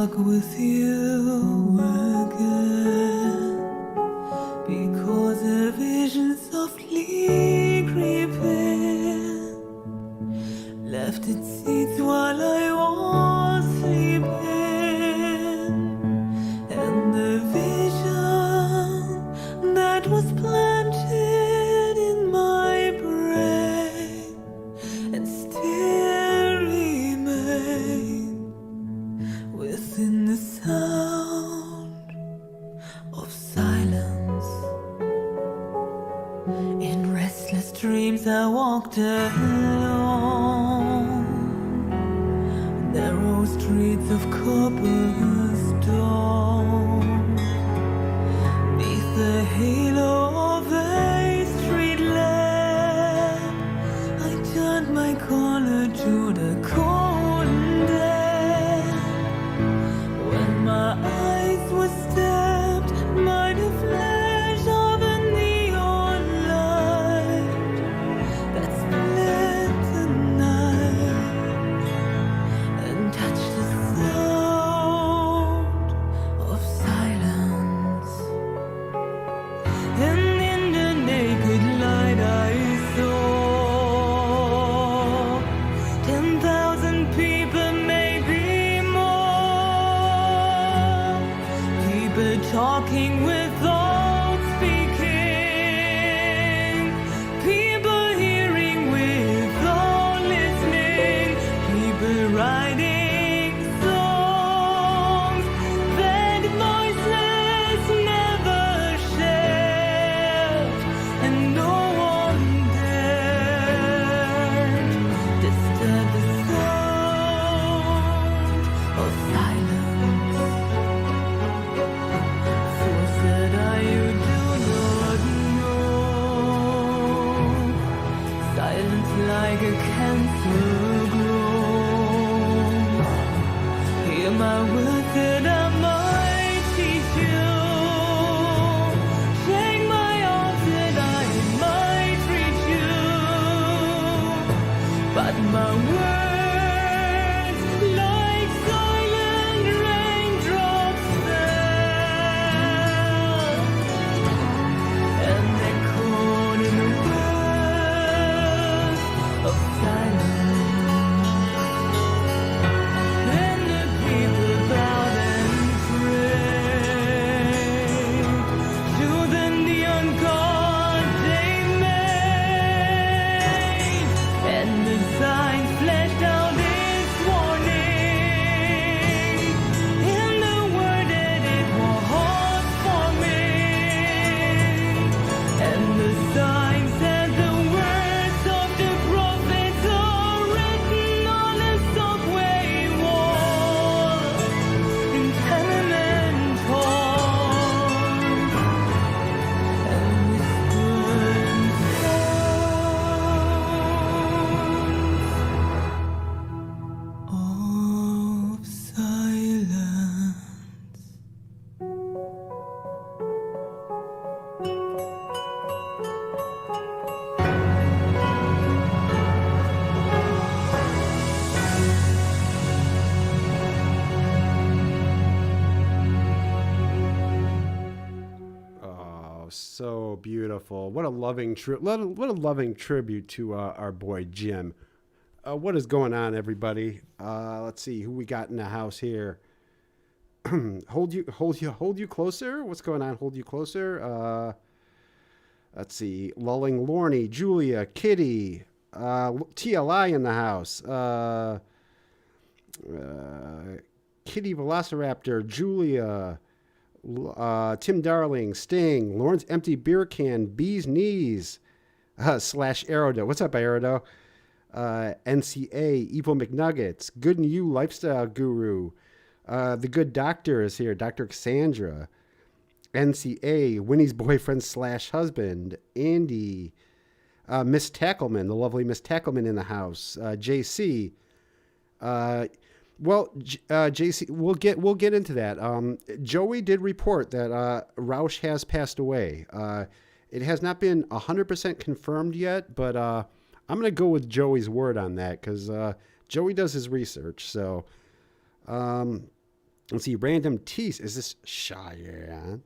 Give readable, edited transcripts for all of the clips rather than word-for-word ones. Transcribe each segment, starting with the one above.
stuck with you again, because a vision softly creeping left its seeds while I was sleeping, and the vision that was planted in my brain and still remain within the sound of silence. In restless dreams I walked alone, narrow streets of cobblestone, neath the halo of a street lamp. I turned my collar to the cold and damp. When my eyes were stabbed by the flash of a neon light that split the night and touched the sound of silence. And in the naked light I saw 10,000 people, maybe more, people talking without speaking, people hearing without listening, people writing songs that voiceless never shared, and no one dared disturb the sound of silence. Fools said you do not know, silence like a cancer grows. Hear my words that I might teach you, shake my arms that I might reach you, but my words like silent raindrops fell, and echoed in the burst of silence. And the people bowed and prayed to the neon god they made, and the sign flashed out its warning in the word that it was for me, and the sign said the words of the prophets are written on a subway wall in tenement halls, and whispered sounds of silence. Oh, so beautiful. What a loving what a loving tribute to our boy Jim. What is going on, everybody? Let's see who we got in the house here. Hold you closer. What's going on? Hold you closer. Let's see. Lulling Lorney, Julia, Kitty, TLI in the house. Kitty Velociraptor, Julia, Tim Darling, Sting, Lawrence Empty Beer Can, Bee's Knees, / Aerodo. What's up, Aerodo? NCA, Evil McNuggets, Good and You Lifestyle Guru, The Good Doctor is here, Dr. Cassandra, NCA, Winnie's boyfriend / husband, Andy, Miss Tackleman, the lovely Miss Tackleman in the house, JC. JC, we'll get into that. Joey did report that Rauch has passed away. It has not been 100% confirmed yet, but I'm going to go with Joey's word on that because Joey does his research. So Let's see. Random Tease. Is this Cheyenne?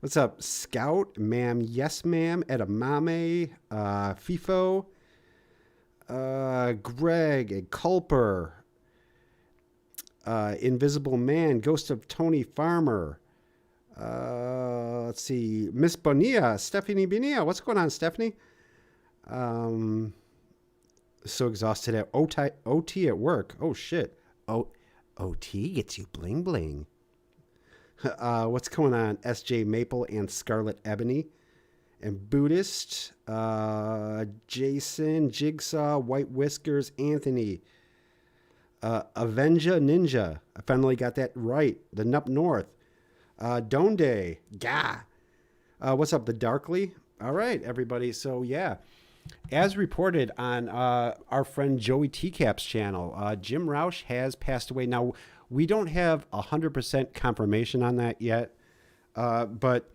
What's up? Scout, ma'am, yes, ma'am, edamame, FIFO, Greg, a Culper, Invisible Man, Ghost of Tony Farmer. Let's see. Miss Bonilla, Stephanie Bonilla. What's going on, Stephanie? So exhausted at OT at work. Oh, shit. OT gets you bling bling. What's going on? SJ Maple and Scarlet Ebony. And Buddhist. Jason, Jigsaw, White Whiskers, Anthony. Avenger Ninja. I finally got that right. The Nup North. Donde. Gah. What's up, the Darkly? All right, everybody. So, yeah. As reported on our friend Joey TCap's channel, Jim Rauch has passed away. Now, we don't have 100% confirmation on that yet, but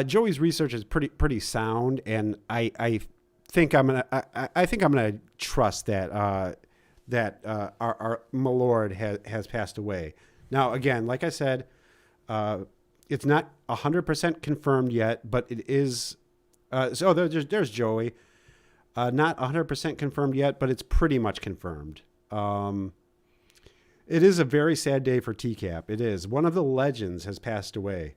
Joey's research is pretty sound, and I think I'm gonna trust that our Malord has passed away. Now, again, like I said, it's not 100% confirmed yet, but it is. So there's Joey. Not 100% confirmed yet, but it's pretty much confirmed. It is a very sad day for TCap. It is. One of the legends has passed away.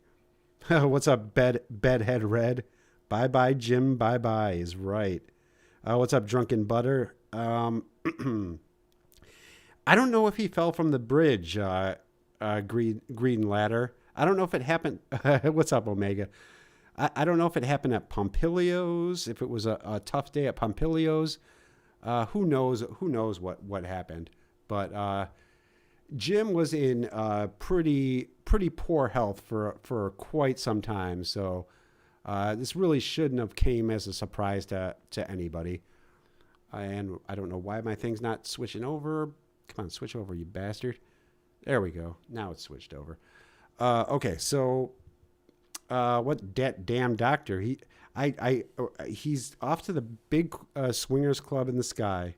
What's up, Bedhead Red? Bye-bye, Jim. Bye-bye is right. What's up, Drunken Butter? I don't know if he fell from the bridge, Green Ladder. I don't know if it happened. What's up, Omega? I don't know if it happened at Pompilio's, if it was a tough day at Pompilio's. Who knows what happened. But Jim was in pretty poor health for quite some time. So this really shouldn't have came as a surprise to anybody. And I don't know why my thing's not switching over. Come on, switch over, you bastard. There we go. Now it's switched over. Okay, so... what damn doctor? He's off to the big swingers club in the sky.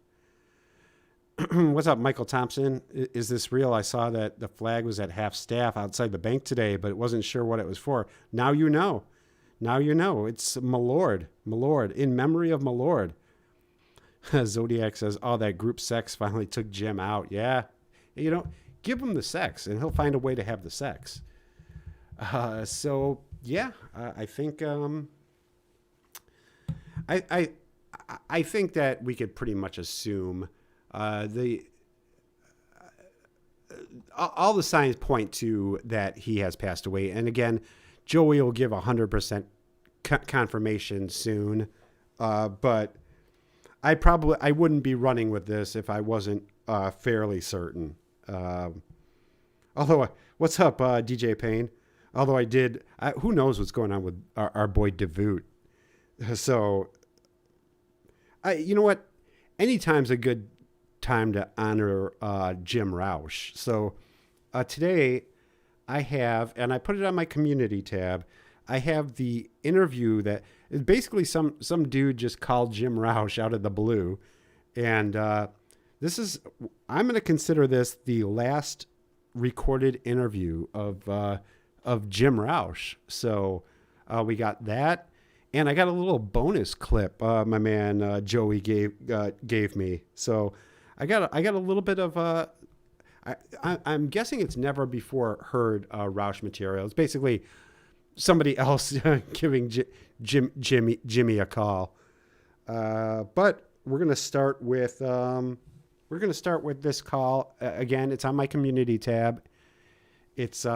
What's up, Michael Thompson? Is this real? I saw that the flag was at half staff outside the bank today, but wasn't sure what it was for. Now you know. Now you know. It's Malord. In memory of Malord. Zodiac says, oh, that group sex finally took Jim out. Yeah. Give him the sex, and he'll find a way to have the sex. So... yeah, I think I think that we could pretty much assume all the signs point to that he has passed away. And again, Joey will give 100% confirmation soon, but I wouldn't be running with this if I wasn't fairly certain. Although, what's up, DJ Payne? Although who knows what's going on with our boy Devoot. So, you know what? Anytime's a good time to honor Jim Rauch. So, today I have, and I put it on my community tab, I have the interview that is basically some dude just called Jim Rauch out of the blue. And I'm going to consider this the last recorded interview of Jim Rauch. So we got that, and I got a little bonus clip my man Joey gave me. So I got a little bit of I'm guessing it's never before heard Rauch material. It's basically somebody else giving Jimmy a call. But we're gonna start with this call again. It's on my community tab. It's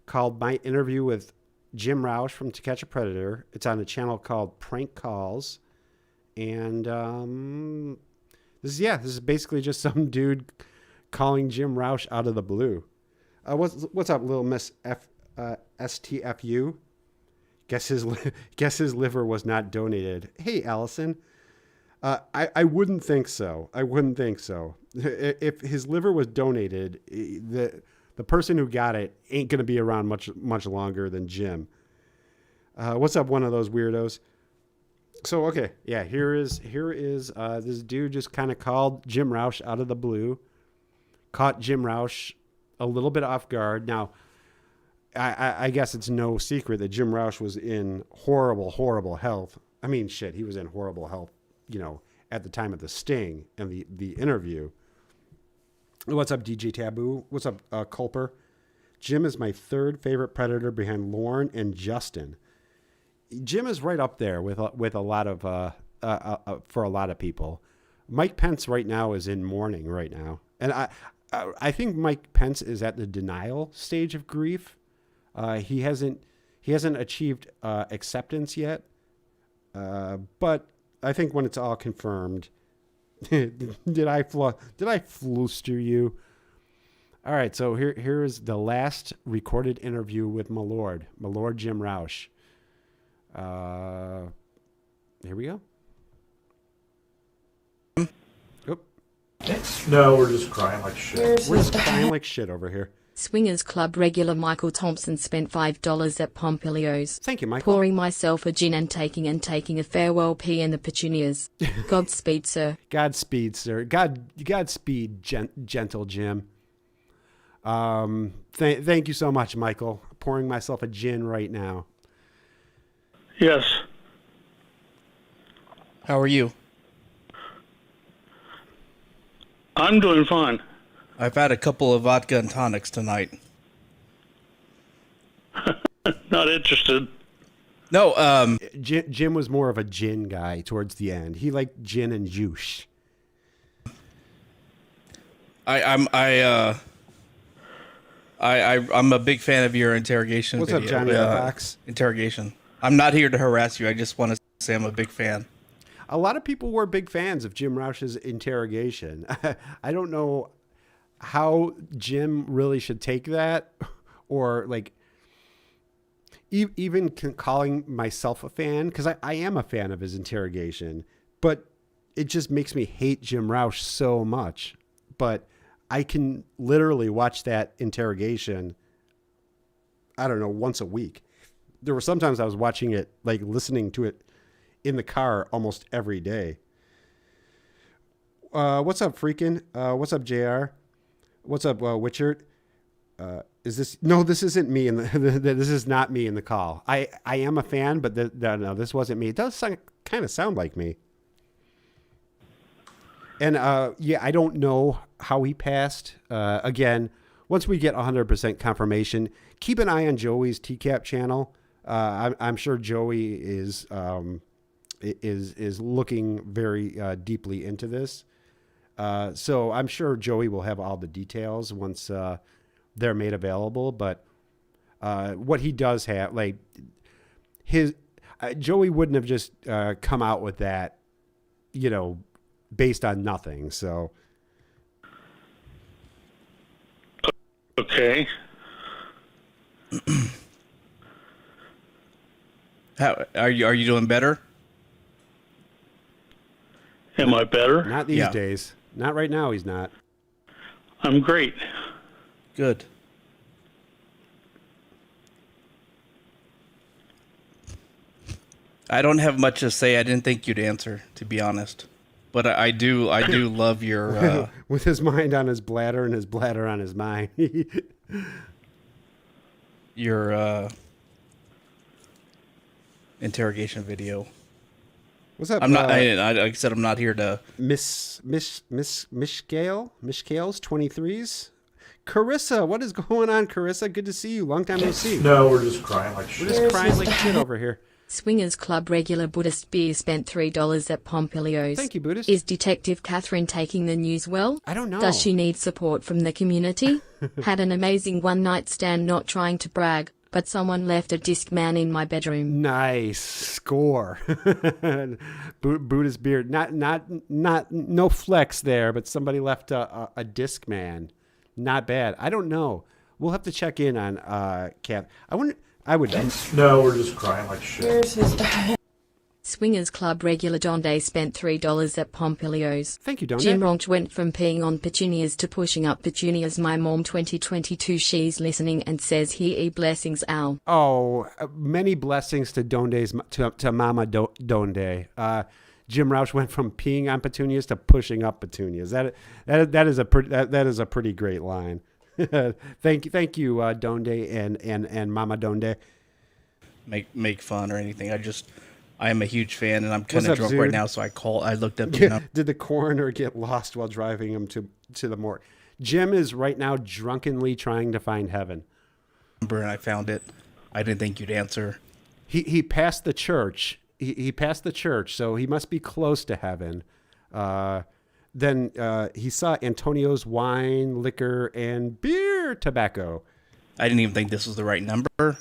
called My Interview with Jim Rauch from To Catch a Predator. It's on a channel called Prank Calls. And this is basically just some dude calling Jim Rauch out of the blue. What's up, little Miss STFU? Guess his liver was not donated. Hey, Allison. I wouldn't think so. If his liver was donated, the person who got it ain't going to be around much longer than Jim. What's up, one of those weirdos? So, okay. Yeah, here is this dude just kind of called Jim Rauch out of the blue. Caught Jim Rauch a little bit off guard. Now, I guess it's no secret that Jim Rauch was in horrible, horrible health. I mean, shit, he was in horrible health, at the time of the sting and the interview. What's up, DJ Taboo? What's up, Culper? Jim is my third favorite Predator behind Lauren and Justin. Jim is right up there with a lot of for a lot of people. Mike Pence right now is in mourning right now, and I think Mike Pence is at the denial stage of grief. He hasn't achieved acceptance yet, but I think when it's all confirmed. Did I fluster you? All right, so here is the last recorded interview with my Lord Jim Rauch. Here we go. Oop. No, we're just crying like shit. We're just crying like shit over here. Swingers Club regular Michael Thompson spent $5 at Pompilio's. Thank you, Michael. Pouring myself a gin and taking a farewell pee in the petunias. Godspeed, sir. Godspeed, sir. Godspeed, gentle Jim. Thank you so much, Michael. Pouring myself a gin right now. Yes. How are you? I'm doing fine. I've had a couple of vodka and tonics tonight. Not interested. No, Jim was more of a gin guy towards the end. He liked gin and juice. I'm a big fan of your interrogation What's video. up, Johnny Fox? Interrogation. I'm not here to harass you. I just want to say I'm a big fan. A lot of people were big fans of Jim Rauch's interrogation. I don't know how Jim really should take that, or like even calling myself a fan, because I am a fan of his interrogation, but it just makes me hate Jim Rauch so much. But I can literally watch that interrogation, I don't know, once a week. There were sometimes I was watching it, like listening to it in the car almost every day. What's up, Freakin'? What's up, JR? What's up, Witchert? Is this? No, this isn't me. This is not me in the call. I am a fan, but no, this wasn't me. It does kind of sound like me. And yeah, I don't know how he passed. Again, once we get 100% confirmation, keep an eye on Joey's TCap channel. I'm sure Joey is looking very deeply into this. So I'm sure Joey will have all the details once they're made available. But what he does have, like Joey wouldn't have just come out with that, based on nothing. So. Okay. How are you doing better? Am I better? Not these days. Not right now. He's not. I'm great. Good. I don't have much to say. I didn't think you'd answer, to be honest. But I do love your with his mind on his bladder and his bladder on his mind. your interrogation video. What's up? I'm not. Like I said, I'm not here to. Miss Gale, 23s. Carissa, what is going on, Carissa? Good to see you. Long time no see. No, we're just crying like shit. We're just crying like shit over here. Swingers Club regular Buddhist beer spent $3 at Pompilio's. Thank you, Buddhist. Is Detective Catherine taking the news well? I don't know. Does she need support from the community? Had an amazing one-night stand, not trying to brag, but someone left a Discman in my bedroom. Nice score. Buddhist beard. No flex there, but somebody left a Discman. Not bad. I don't know. We'll have to check in on Cap. I would. No, we're just crying like shit. Swingers Club regular Donde spent $3 at Pompilio's. Thank you, Donde. Jim Rauch went from peeing on petunias to pushing up petunias. My mom 2022, she's listening and says he blessings Al. Oh, many blessings to Donde's to Mama Donde. Jim Rauch went from peeing on petunias to pushing up petunias. That is a pretty great line. Thank you, Donde and Mama Donde. Make fun or anything. I am a huge fan, and I'm kind What's of up, drunk Zood? right now, so I looked up your number. Did the coroner get lost while driving him to the morgue? Jim is right now drunkenly trying to find heaven. And I found it. I didn't think you'd answer. He passed the church. He passed the church, so he must be close to heaven. Then he saw Antonio's wine, liquor, and beer tobacco. I didn't even think this was the right number.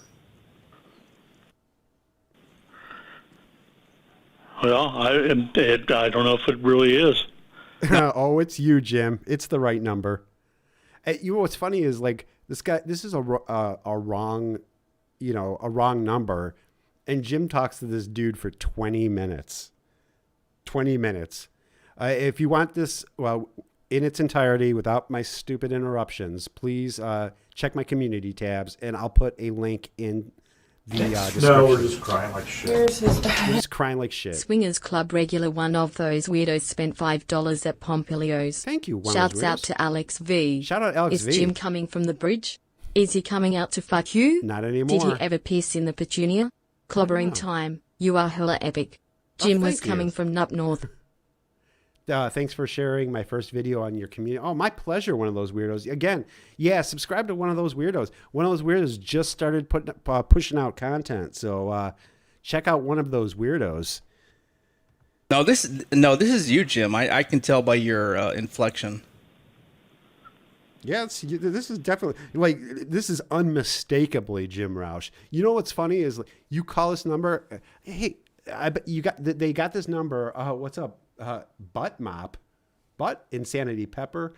Well, I don't know if it really is. Oh, it's you, Jim. It's the right number. You know what's funny is like this guy. This is a wrong, a wrong number, and Jim talks to this dude for 20 minutes. 20 minutes. If you want this, in its entirety without my stupid interruptions, please check my community tabs, and I'll put a link in the description. No, we're just crying like shit. We're just crying like shit. Swingers Club regular, one of those weirdos, spent $5 at Pompilio's. Thank you. Shouts out to Alex V. Shout out Alex Is V. Jim coming from the bridge? Is he coming out to fuck you? Not anymore. Did he ever piss in the petunia? Clobbering time. You are hella epic. Jim was thank you. coming from up north. Thanks for sharing my first video on your community. Oh, my pleasure. One of those weirdos. Again, yeah, subscribe to one of those weirdos. One of those weirdos just started pushing out content. So check out one of those weirdos. No, this is you, Jim. I can tell by your inflection. Yeah, this is definitely this is unmistakably Jim Rauch. You know what's funny is you call this number. Hey, I bet they got this number. What's up? Butt Mop, Butt Insanity Pepper,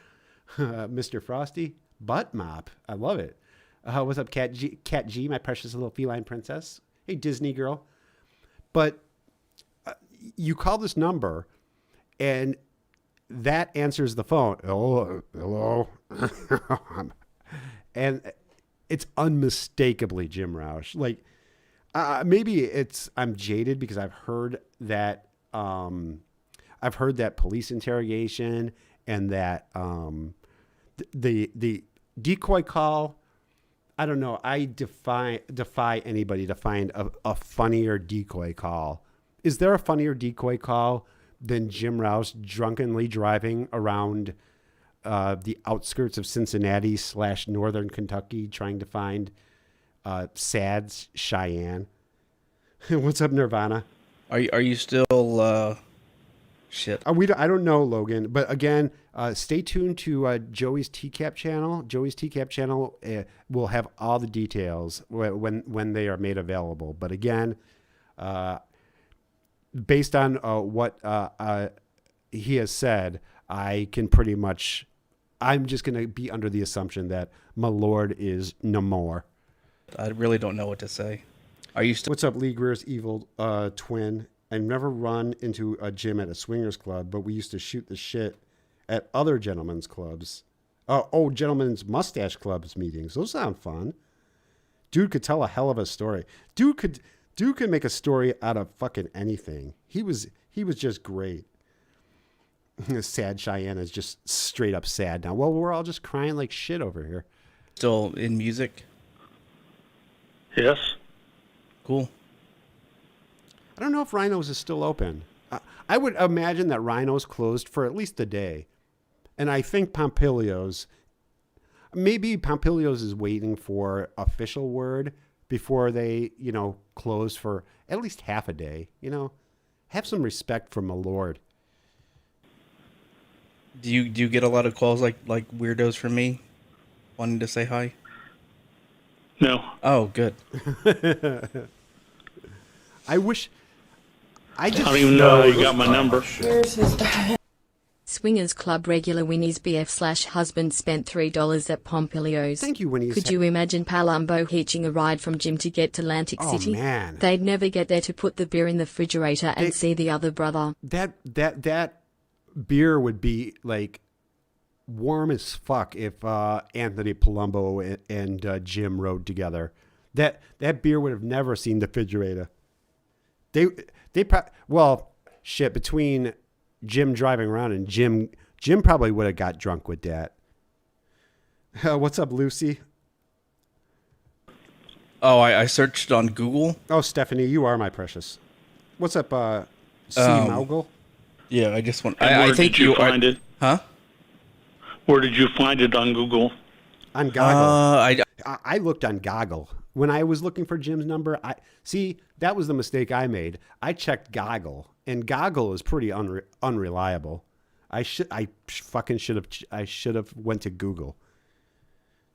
Mr. Frosty, Butt Mop. I love it. What's up, Cat G, my precious little feline princess? Hey, Disney girl. But you call this number, and that answers the phone. Hello. And it's unmistakably Jim Rauch. Like, maybe I'm jaded because I've heard that. I've heard that police interrogation and that the decoy call. I don't know. I defy anybody to find a funnier decoy call. Is there a funnier decoy call than Jim Rauch drunkenly driving around the outskirts of Cincinnati / northern Kentucky trying to find sad Cheyenne? What's up, Nirvana? Are you still shit? I don't know, Logan. But again, stay tuned to Joey's TCap channel. Joey's TCap channel will have all the details when they are made available. But again, based on what he has said, I can pretty much. I'm just going to be under the assumption that my lord is no more. I really don't know what to say. Are you still? What's up, Lee Greer's evil twin? I've never run into a gym at a swingers club, but we used to shoot the shit at other gentlemen's clubs. Gentlemen's mustache clubs meetings. Those sound fun. Dude could tell a hell of a story. Dude could make a story out of fucking anything. He was just great. Sad Cheyenne is just straight up sad now. Well, we're all just crying like shit over here. Still in music? Yes. Cool. I don't know if Rhino's is still open. I would imagine that Rhino's closed for at least a day. And I think Pompilio's is waiting for official word before they, close for at least half a day. Have some respect for my lord. Do you get a lot of calls like weirdos from me wanting to say hi? No. Oh, good. I wish. I don't even know how you got my number. Swingers Club regular, Winnie's BF / husband spent $3 at Pompilio's. Thank you, Winnie's. Could you imagine Palumbo hitching a ride from Jim to get to Atlantic City? Oh, man. They'd never get there to put the beer in the refrigerator and see the other brother. That beer would be like warm as fuck if Anthony Palumbo and Jim rode together. That beer would have never seen the refrigerator. Between Jim driving around and Jim probably would have got drunk with that. What's up, Lucy? Oh, I searched on Google. Oh, Stephanie, you are my precious. What's up, C. Maugal? Yeah, I just want. And I where think did you find it? Huh? Where did you find it on Google? On Goggle. I I looked on Goggle. When I was looking for Jim's number, that was the mistake I made. I checked Goggle, and Goggle is pretty unreliable. I should have went to Google.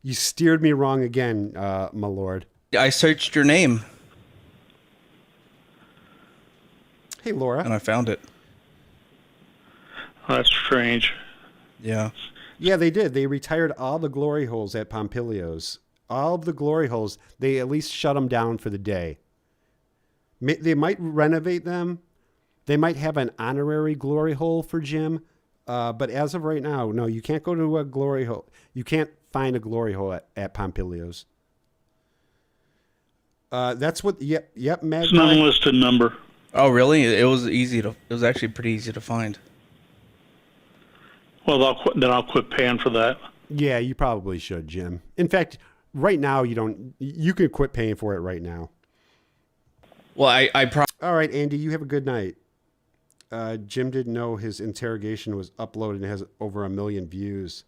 You steered me wrong again, my lord. I searched your name Hey, Laura. and I found it. That's strange. Yeah. Yeah, they did. They retired all the glory holes at Pompilio's. All of the glory holes, they at least shut them down for the day. They might renovate them. They might have an honorary glory hole for Jim. But as of right now, no, you can't go to a glory hole. You can't find a glory hole at Pompilio's. That's what, yep, It's an Magpie. unlisted number. Oh, really? It was actually pretty easy to find. Well, I'll quit paying for that. Yeah, you probably should, Jim. In fact, right now, you can quit paying for it right now. Well, All right, Andy, you have a good night. Jim didn't know his interrogation was uploaded and has over 1 million views.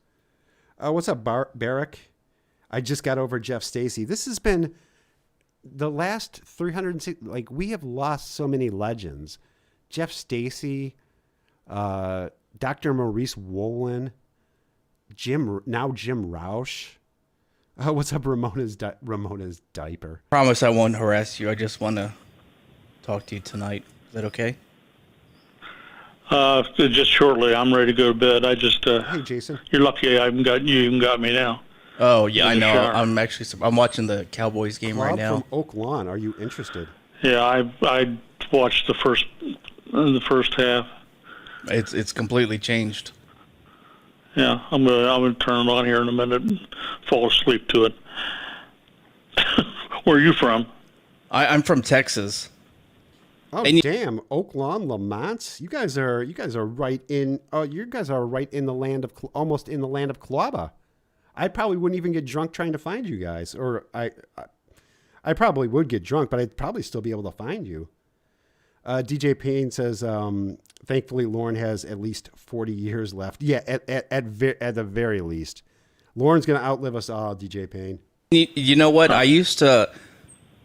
What's up, Barrick? I just got over Jeff Stacy. This has been the last 360. Like, we have lost so many legends. Jeff Stacy, Dr. Maurice Wolin, Jim Rauch. What's up, Ramona's diaper? promise I won't harass you. I just want to talk to you tonight. Is that okay? Just shortly. I'm ready to go to bed. Hey, Jason. You're lucky you even got me now. Oh, yeah, I In the know. shower. I'm watching the Cowboys game right Rob now. from Oak Lawn. Are you interested? Yeah, I watched the first half. It's completely changed. Yeah, I'm gonna turn it on here in a minute and fall asleep to it. Where are you from? I'm from Texas. Oh, And damn! Oak Lawn, Lamont. You guys are right in. Oh, you guys are right in the land of almost in the land of Clawba. I probably wouldn't even get drunk trying to find you guys, or I probably would get drunk, but I'd probably still be able to find you. DJ Payne says, thankfully Lauren has at least 40 years left. Yeah, at the very least, Lauren's gonna outlive us all. DJ Payne. You know what? I used to.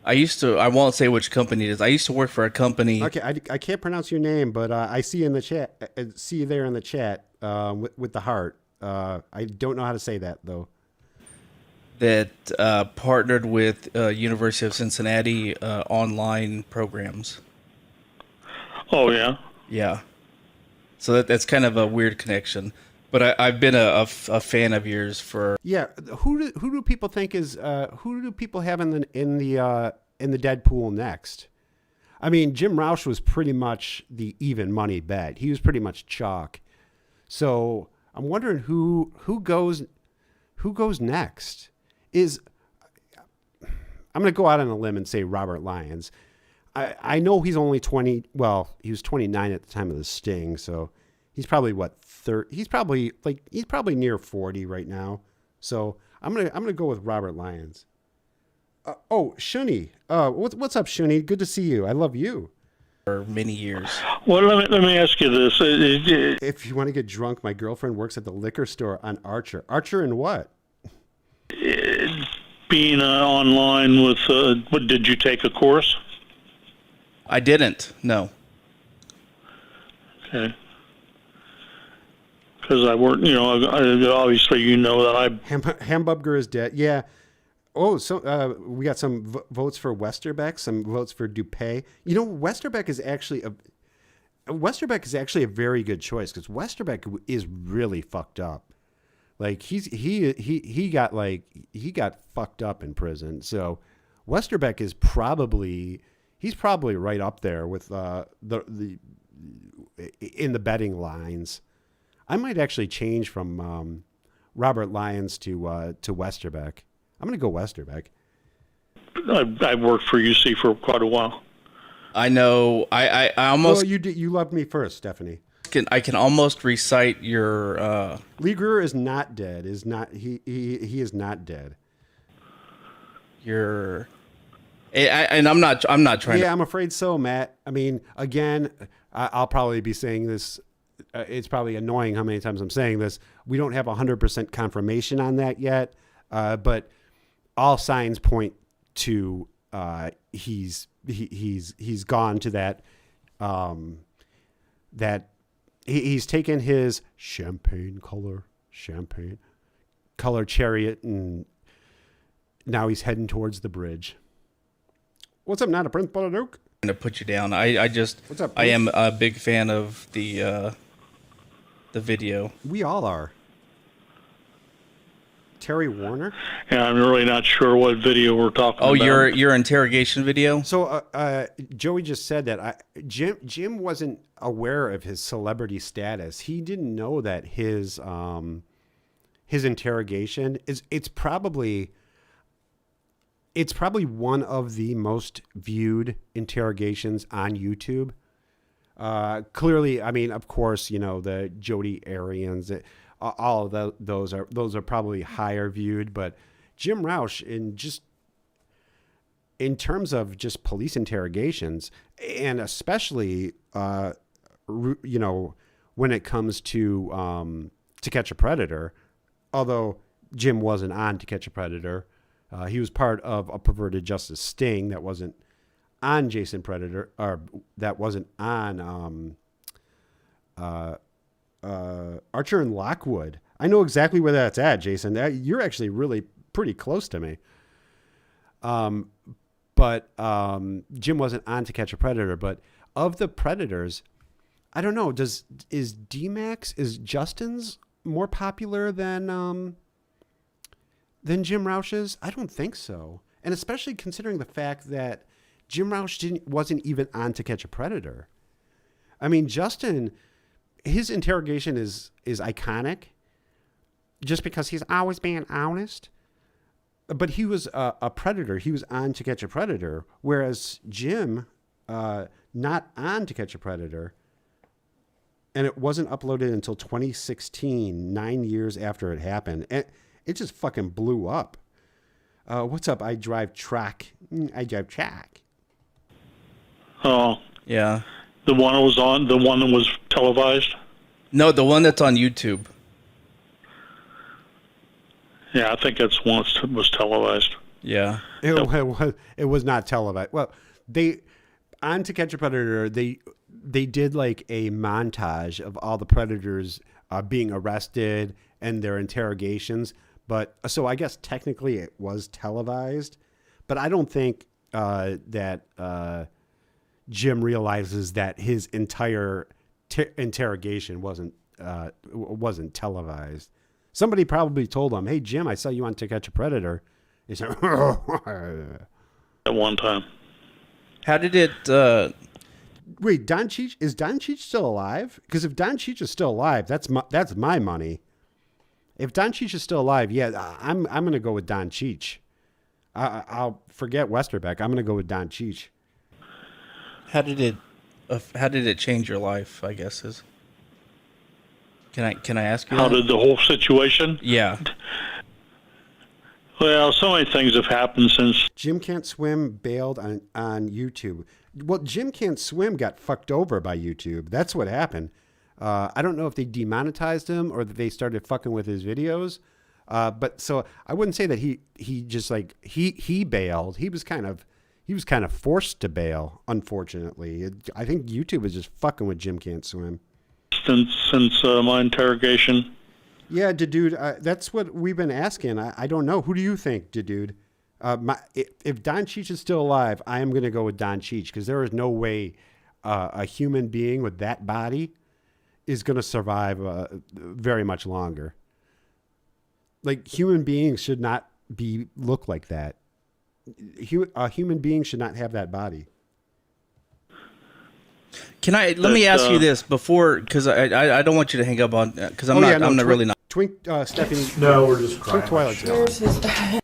I won't say which company it is. I used to work for a company. Okay, I can't pronounce your name, but I see you in the chat. See you there in the chat with the heart. I don't know how to say that though. That partnered with University of Cincinnati online programs. Oh yeah. Yeah. So that's kind of a weird connection. But I've been a fan of yours for. Yeah, who do people think is who do people have in the Deadpool next? I mean, Jim Rauch was pretty much the even money bet. He was pretty much chalk. So I'm wondering who goes next. I'm going to go out on a limb and say Robert Lyons. I know he's only 20. Well, he was 29 at the time of the Sting, so he's probably what 30. He's probably near 40 right now. So I'm gonna go with Robert Lyons. Shuni. What's up, Shuni? Good to see you. I love you. For many years. Well, let me ask you this: If you want to get drunk, my girlfriend works at the liquor store on Archer. Archer and what? being online with, what, did you take a course? I didn't. No. Okay. Because I work, obviously you know that I. Hambubger is dead. Yeah. Oh, so we got some votes for Westerbeck, some votes for Dupay. You know, Westerbeck is actually a very good choice because Westerbeck is really fucked up. Like he got fucked up in prison. So Westerbeck is probably right up there with the in the betting lines. I might actually change from Robert Lyons to Westerbeck. I'm going to go Westerbeck. I've worked for UC for quite a while. I know. I almost Well, you loved me first, Stephanie. can almost recite your. Lee Greer is not dead. He is not dead. And I'm not trying. Yeah, I'm afraid so, Matt. I mean, again, I'll probably be saying this. It's probably annoying how many times I'm saying this. We don't have 100% confirmation on that yet, but all signs point to he's gone to that. That he's taken his champagne color chariot, and now he's heading towards the bridge. What's up, not a Prince Duke? To put you down. I just What's up, I am a big fan of the video. We all are. Terry Warner. Yeah, I'm really not sure what video we're talking about. Oh, your interrogation video. So Joey just said that Jim wasn't aware of his celebrity status. He didn't know that his interrogation it's probably one of the most viewed interrogations on YouTube. Clearly, I mean, of course, the Jody Arians, all of those are probably higher viewed, but Jim Rauch, in terms of just police interrogations, and especially when it comes to Catch a Predator, although Jim wasn't on To Catch a Predator. He was part of a perverted justice sting that wasn't on Jason Predator, or that wasn't on Archer and Lockwood. I know exactly where that's at, Jason. You're actually really pretty close to me. But Jim wasn't on To Catch a Predator. But of the Predators, I don't know. Is Justin's more popular than Jim Rauch's? I don't think so. And especially considering the fact that Jim Rauch wasn't even on To Catch a Predator. I mean, Justin, his interrogation is iconic just because he's always being honest. But he was a predator. He was on To Catch a Predator, whereas Jim, not on To Catch a Predator, and it wasn't uploaded until 2016, 9 years after it happened. And it just fucking blew up. What's up? I drive track. Oh. Yeah. The one that was televised? No, the one that's on YouTube. Yeah, I think that's one that was televised. Yeah. It was not televised. Well, on To Catch a Predator, they did like a montage of all the predators being arrested and their interrogations. But so I guess technically it was televised, but I don't think that Jim realizes that his entire interrogation wasn't televised. Somebody probably told him, "Hey Jim, I saw you on To Catch a Predator." He said, At one time. How did it? Wait, Don Cheech, is Don Cheech still alive? Because if Don Cheech is still alive, that's my money. If Don Cheech is still alive, yeah, I'm going to go with Don Cheech. I'll forget Westerbeck. I'm going to go with Don Cheech. How did it change your life? I guess is. Can I ask you? How did the whole situation? Yeah. Well, so many things have happened since. Jim Can't Swim bailed on YouTube. Well, Jim Can't Swim got fucked over by YouTube. That's what happened. I don't know if they demonetized him or that they started fucking with his videos. But so I wouldn't say that he just like he bailed. He was kind of forced to bail. Unfortunately, I think YouTube was just fucking with Jim Can't Swim. Since my interrogation. Yeah, dude, that's what we've been asking. I don't know. Who do you think, dude? If Don Cheech is still alive, I am going to go with Don Cheech because there is no way a human being with that body is going to survive very much longer. Like, human beings should not look like that. A human being should not have that body. Let me ask you this before, because I don't want you to hang up on, because I'm not really not. Stephanie. No, we're just crying. Twilight Zone.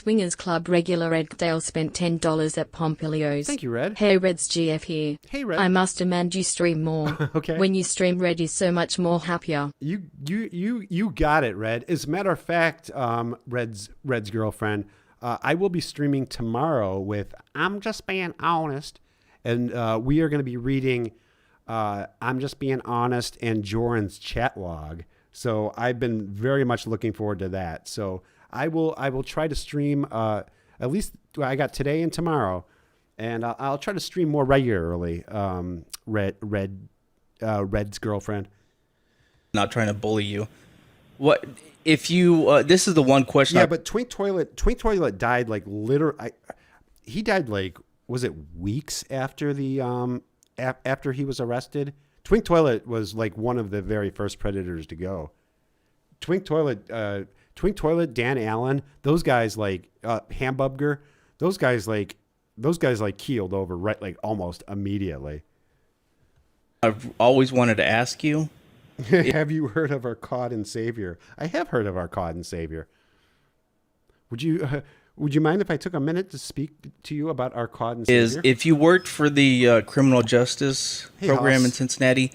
Swingers Club regular Ed Dale spent $10 at Pompilio's. Thank you, Red. Hey, Red's GF here. Hey, Red. I must demand you stream more. Okay. When you stream, Red is so much more happier. You got it, Red. As a matter of fact, Red's girlfriend, I will be streaming tomorrow with I'm Just Being Honest, and we are going to be reading I'm Just Being Honest and Joran's chat log. So I've been very much looking forward to that. So I will try to stream at least I got today and tomorrow, and I'll try to stream more regularly. Red's girlfriend. Not trying to bully you. What if you? This is the one question. Yeah, but Twink Toilet died like literally. He died like, was it weeks after the after he was arrested? Twink Toilet was like one of the very first predators to go. Twink Toilet, Dan Allen, those guys like Hambubger, those guys like keeled over right like almost immediately. I've always wanted to ask you. Have you heard of our God and Savior? I have heard of our God and Savior. Would you mind if I took a minute to speak to you about our God and Savior? If you worked for the criminal justice program Hoss. in Cincinnati,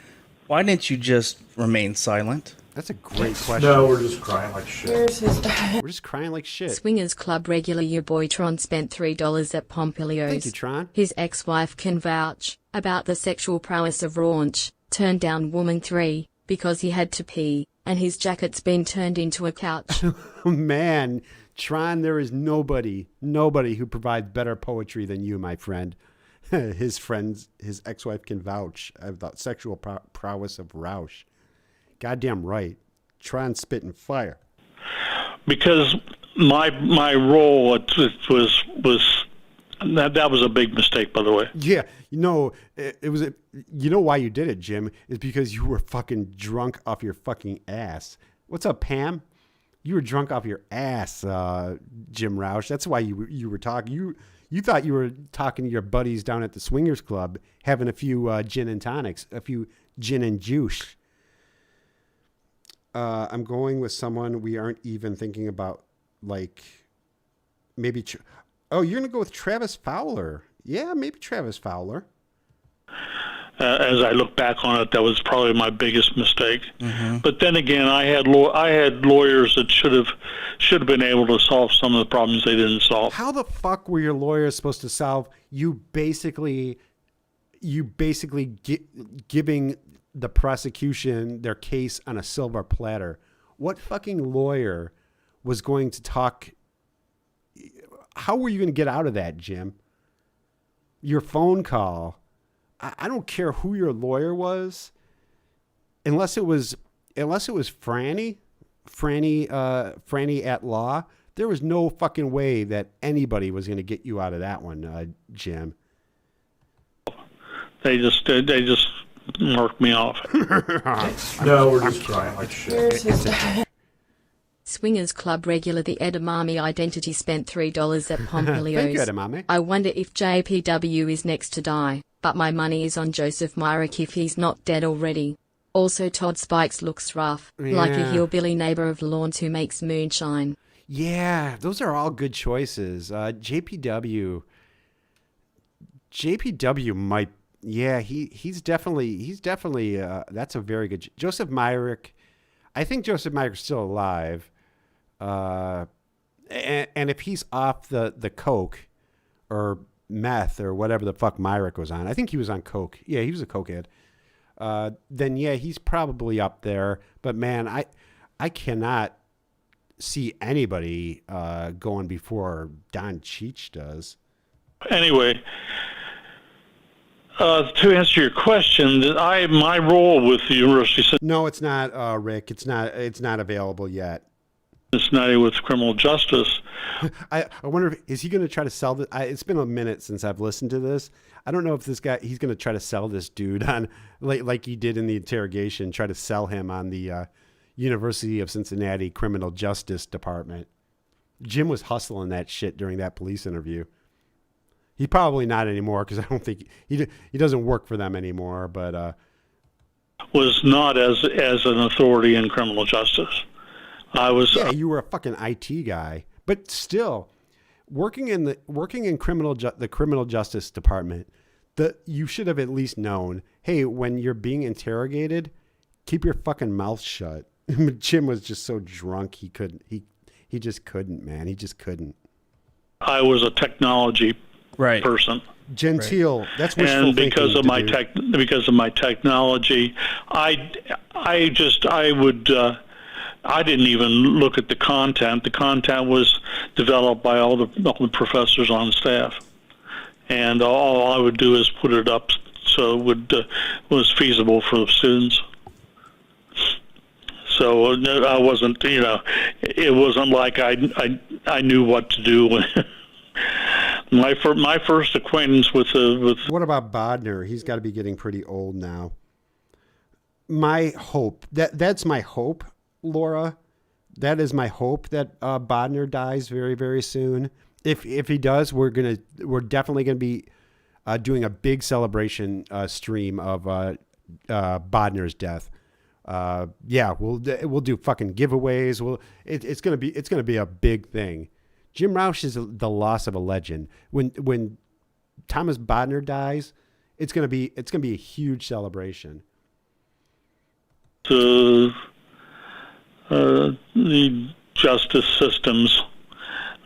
why didn't you just remain silent? That's a great question. No, we're just crying like shit. We're just crying like shit. Swingers Club regular your boy Tron spent $3 at Pompilio's. Thank you, Tron. His ex-wife can vouch about the sexual prowess of Rauch. Turned down woman 3 because he had to pee, and his jacket's been turned into a couch. Man, Tron, there is nobody who provides better poetry than you, my friend. His ex-wife can vouch about sexual prowess of Rauch. Goddamn right. Tron spitting fire. Because my role was that was a big mistake, by the way. Yeah, it was. You know why you did it, Jim? Is because you were fucking drunk off your fucking ass. What's up, Pam? You were drunk off your ass, Jim Rauch. That's why you were talking. You thought you were talking to your buddies down at the Swingers Club, having a few gin and tonics, a few gin and juice. I'm going with someone we aren't even thinking about, like maybe. Oh, you're going to go with Travis Fowler. Yeah, maybe Travis Fowler. As I look back on it, that was probably my biggest mistake. Mm-hmm. But then again, I had lawyers that should have been able to solve some of the problems they didn't solve. How the fuck were your lawyers supposed to solve? You basically giving the prosecution their case on a silver platter. What fucking lawyer was going to talk? How were you going to get out of that, Jim? Your phone call. I don't care who your lawyer was, unless it was Franny at law. There was no fucking way that anybody was going to get you out of that one, Jim. They just marked me off. No, we're just crying like shit. Swingers Club regular the Edamame Identity spent $3 at Pompilio's. Thank you, Edamame. I wonder if JPW is next to die, but my money is on Joseph Myrick if he's not dead already. Also, Todd Spikes looks rough, like a Yeah. hillbilly neighbor of Lawrence who makes moonshine. Yeah, those are all good choices. JPW might. Yeah, he's definitely. That's a very good. Joseph Myrick. I think Joseph Myrick's still alive. And if he's off the coke or meth or whatever the fuck Myrick was on, I think he was on coke. Yeah, he was a cokehead. Then yeah, he's probably up there. But man, I cannot see anybody going before Don Cheech does. Anyway, to answer your question, my role with the University of No, it's not, Rick. It's not available yet. Cincinnati with criminal justice. I wonder if is he going to try to sell this? It's been a minute since I've listened to this. I don't know if he's going to try to sell this dude on like he did in the interrogation, try to sell him on the University of Cincinnati Criminal Justice Department. Jim was hustling that shit during that police interview. He probably not anymore because I don't think he doesn't work for them anymore. But Was not as an authority in criminal justice. I was. yeah, you were a fucking IT guy, but still, working in the criminal justice department, you should have at least known, hey, when you're being interrogated, keep your fucking mouth shut. Jim was just so drunk he just couldn't, man. He just couldn't. I was a technology Right. person. Genteel. Right. That's wishful and because thinking, of my technology, I didn't even look at the content. The content was developed by all the professors on staff, and all I would do is put it up so it was feasible for the students. So I wasn't, it wasn't like I knew what to do. My first acquaintance with What about Bodner? He's got to be getting pretty old now. My hope that's my hope, Laura. That is my hope that Bodner dies very, very soon. If he does, we're definitely gonna be doing a big celebration stream of Bodner's death. We'll do fucking giveaways. It's gonna be a big thing. Jim Rauch is the loss of a legend. When Thomas Bodner dies, it's gonna be a huge celebration. The justice systems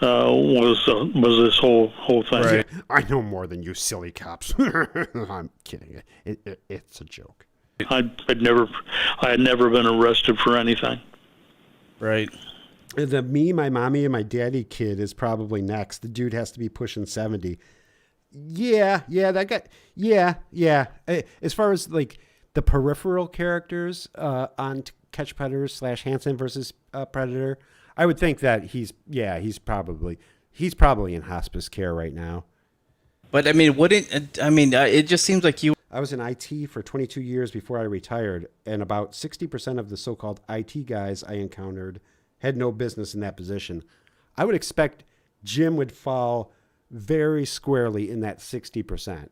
was this whole thing. Right. I know more than you silly cops. I'm kidding. It's a joke. I had never been arrested for anything. Right. The me, my mommy, and my daddy kid is probably next. The dude has to be pushing 70. Yeah, that guy. Yeah. As far as like the peripheral characters on Catch Predator / Hansen versus Predator, I would think that he's probably in hospice care right now. But I mean, it just seems like you. I was in IT for 22 years before I retired, and about 60% of the so-called IT guys I encountered had no business in that position. I would expect Jim would fall very squarely in that 60%.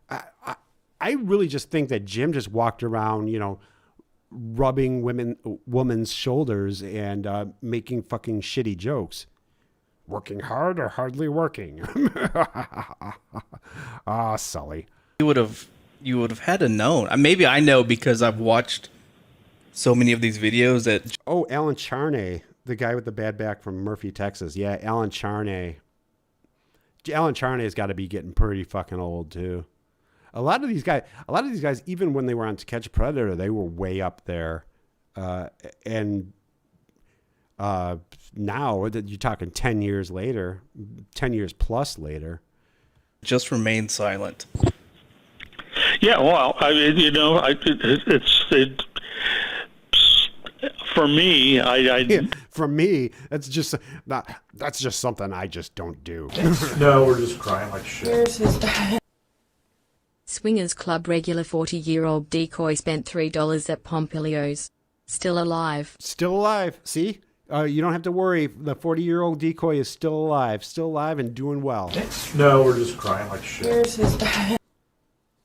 I really just think that Jim just walked around, rubbing women's shoulders and making fucking shitty jokes. Working hard or hardly working? Sully. You would have had to know. Maybe I know because I've watched so many of these videos that. Oh, Alan Charney, the guy with the bad back from Murphy, Texas. Yeah, Alan Charney. Alan Charney has got to be getting pretty fucking old too. A lot of these guys, even when they were on To Catch a Predator, they were way up there. And now that you're talking 10 years later, 10 years plus later, just remain silent. Yeah, well, for me, for me, that's just something I just don't do. No, we're just crying like shit. Swingers Club regular 40-year-old decoy spent $3 at Pompilio's. Still alive. Still alive. See? You don't have to worry. The 40-year-old decoy is still alive and doing well. No, we're just crying like shit.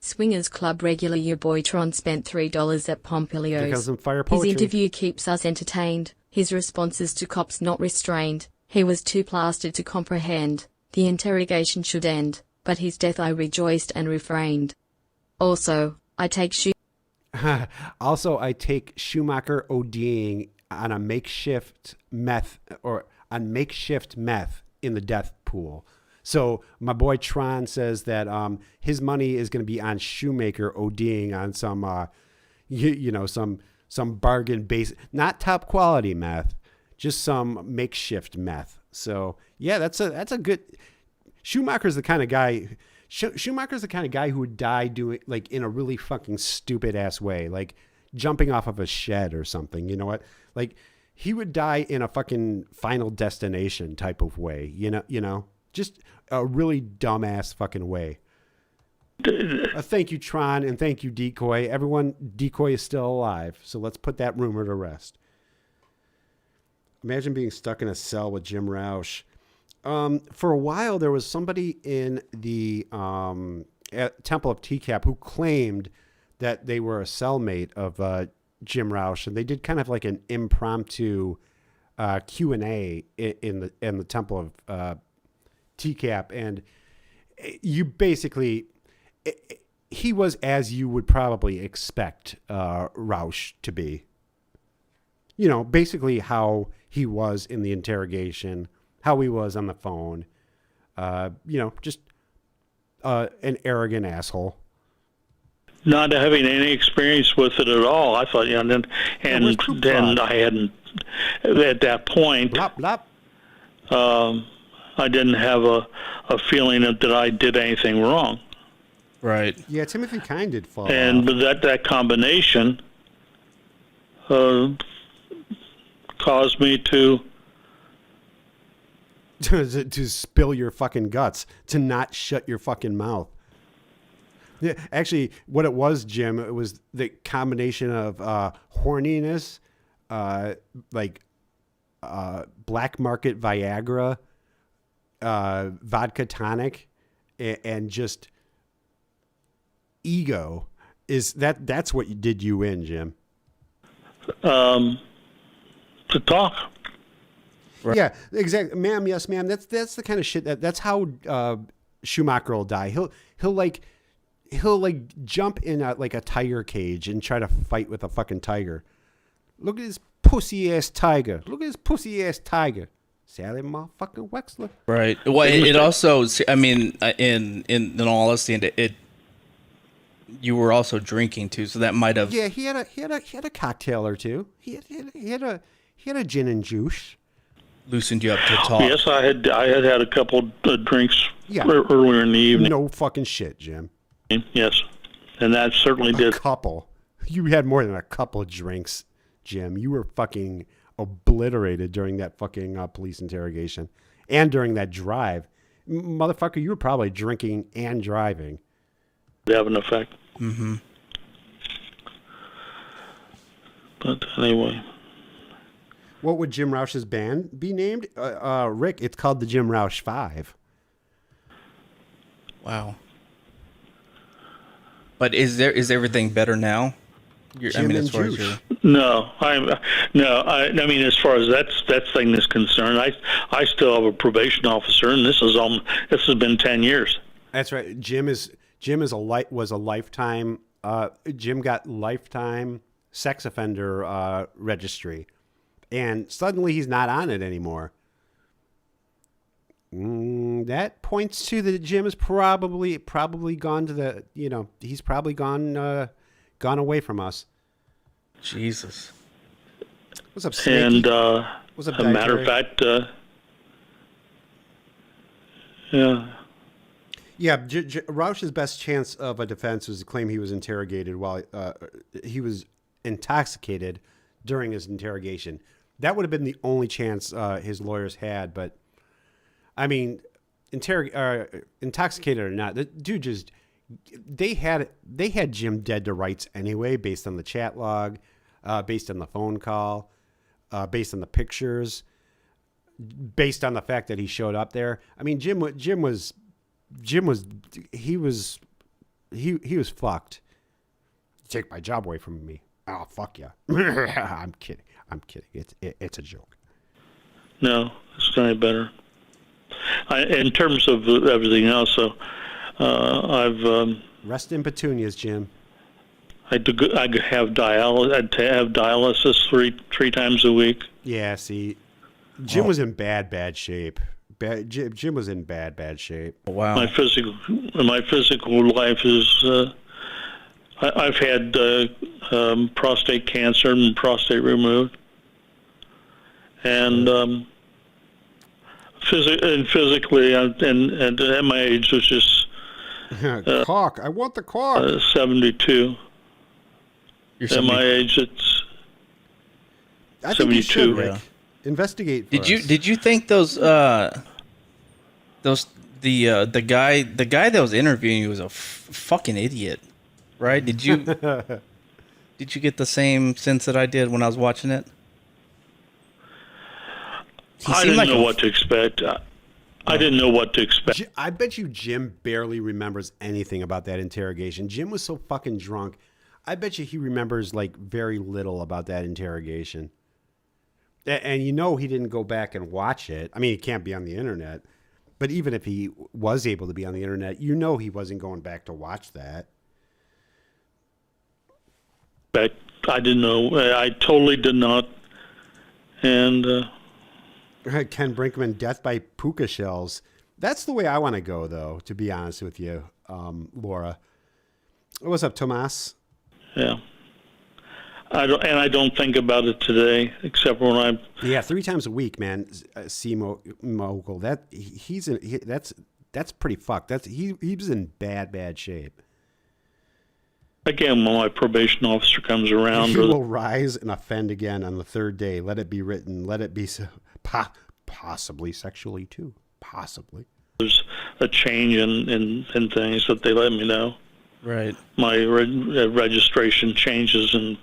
Swingers Club regular your boy Tron spent $3 at Pompilio's. Here comes some fire His poetry. interview keeps us entertained. His responses to cops not restrained. He was too plastered to comprehend. The interrogation should end, but his death I rejoiced and refrained. Also, I take Schumacher ODing on makeshift meth in the death pool. So my boy Tron says that his money is going to be on Shoemaker ODing on some bargain base, not top quality meth, just some makeshift meth. So yeah, that's a good. Schumacher's the kind of guy. Schumacher's the kind of guy who would die doing like in a really fucking stupid ass way, like jumping off of a shed or something. You know what? Like he would die in a fucking Final Destination type of way. You know, just a really dumbass fucking way. Thank you, Tron, and thank you, Decoy. Everyone, Decoy is still alive, so let's put that rumor to rest. Imagine being stuck in a cell with Jim Rauch. For a while, there was somebody in the at Temple of TCap who claimed that they were a cellmate of Jim Rauch, and they did kind of like an impromptu Q&A in the Temple of TCap, and you basically, he was as you would probably expect Rauch to be. You know, basically how he was in the interrogation, how he was on the phone. You know, just an arrogant asshole. Not having any experience with it at all, I thought, and then I hadn't at that point. Blop, blop. I didn't have a feeling that I did anything wrong. Right. Yeah, Timothy Kine did fall And off. that combination caused me to to spill your fucking guts, to not shut your fucking mouth. Yeah, actually, what it was, Jim, it was the combination of horniness, black market Viagra, vodka tonic, and just ego. That's what did you in, Jim? to talk. Right. Yeah, exactly, ma'am. Yes, ma'am. That's the kind of shit that's how Schumacher will die. He'll jump in like a tiger cage and try to fight with a fucking tiger. Look at this pussy ass tiger. Look at this pussy ass tiger. Sally motherfucking Wexler. Right. Well, it also, I mean, in all honesty, it you were also drinking too, so that might have. Yeah, he had a cocktail or two. He had a gin and juice. Loosened you up to talk. Yes, I had a couple of drinks Yeah. earlier in the evening. No fucking shit, Jim. Yes, and that certainly A did. couple. You had more than a couple drinks, Jim. You were fucking obliterated during that fucking police interrogation and during that drive. Motherfucker, you were probably drinking and driving. Have an effect. Mm-hmm. But anyway, What would Jim Rauch's band be named? Rick, it's called the Jim Rauch 5. Wow. But is everything better now? Jim and as far as Juice. I mean, as far as that thing is concerned, I still have a probation officer, and this has been 10 years. That's right. Jim was a lifetime. Jim got lifetime sex offender registry, and suddenly he's not on it anymore. That points to that Jim is probably gone to the. He's probably gone away from us. Jesus. What's up, Snakey? And What's up, as a matter of Dietary? fact, yeah. Yeah, Rauch's best chance of a defense was to claim he was interrogated while he was intoxicated during his interrogation. That would have been the only chance his lawyers had. But I mean, intoxicated or not, the dude just they had Jim dead to rights anyway, based on the chat log, based on the phone call, based on the pictures, based on the fact that he showed up there. I mean, Jim was fucked. Take my job away from me. Oh, fuck yeah. I'm kidding. It's a joke. No, it's not any better. In terms of everything else, so I've Rest in petunias, Jim. I had to have dialysis three times a week. Yeah, see, Jim was in bad shape. Jim was in bad shape. Wow. My physical life is. I've had prostate cancer and prostate removed, and physically, and at my age, was just Caulk. I want the caulk. 72. You're At my age, it's I think you should, 72. Rick. Yeah. Investigate. For us. Did you think the guy that was interviewing you was a fucking idiot, right? Did you get the same sense that I did when I was watching it? I didn't know what to expect. I didn't know what to expect. I bet you Jim barely remembers anything about that interrogation. Jim was so fucking drunk. I bet you he remembers like very little about that interrogation. And he didn't go back and watch it. I mean, it can't be on the internet. But even if he was able to be on the internet, you know he wasn't going back to watch that. But I didn't know. I totally did not. And Ken Brinkman, death by puka shells. That's the way I want to go, though, to be honest with you, Laura. What's up, Tomas? yeah, I don't think about it today, except when I'm. Yeah, 3 times a week, man. C mogul. That's pretty fucked. He was in bad shape. Again, when my probation officer comes around, He will rise and offend again on the 3rd day. Let it be written. Let it be possibly sexually too. Possibly. there's a change in things that they let me know. Right. My registration changes in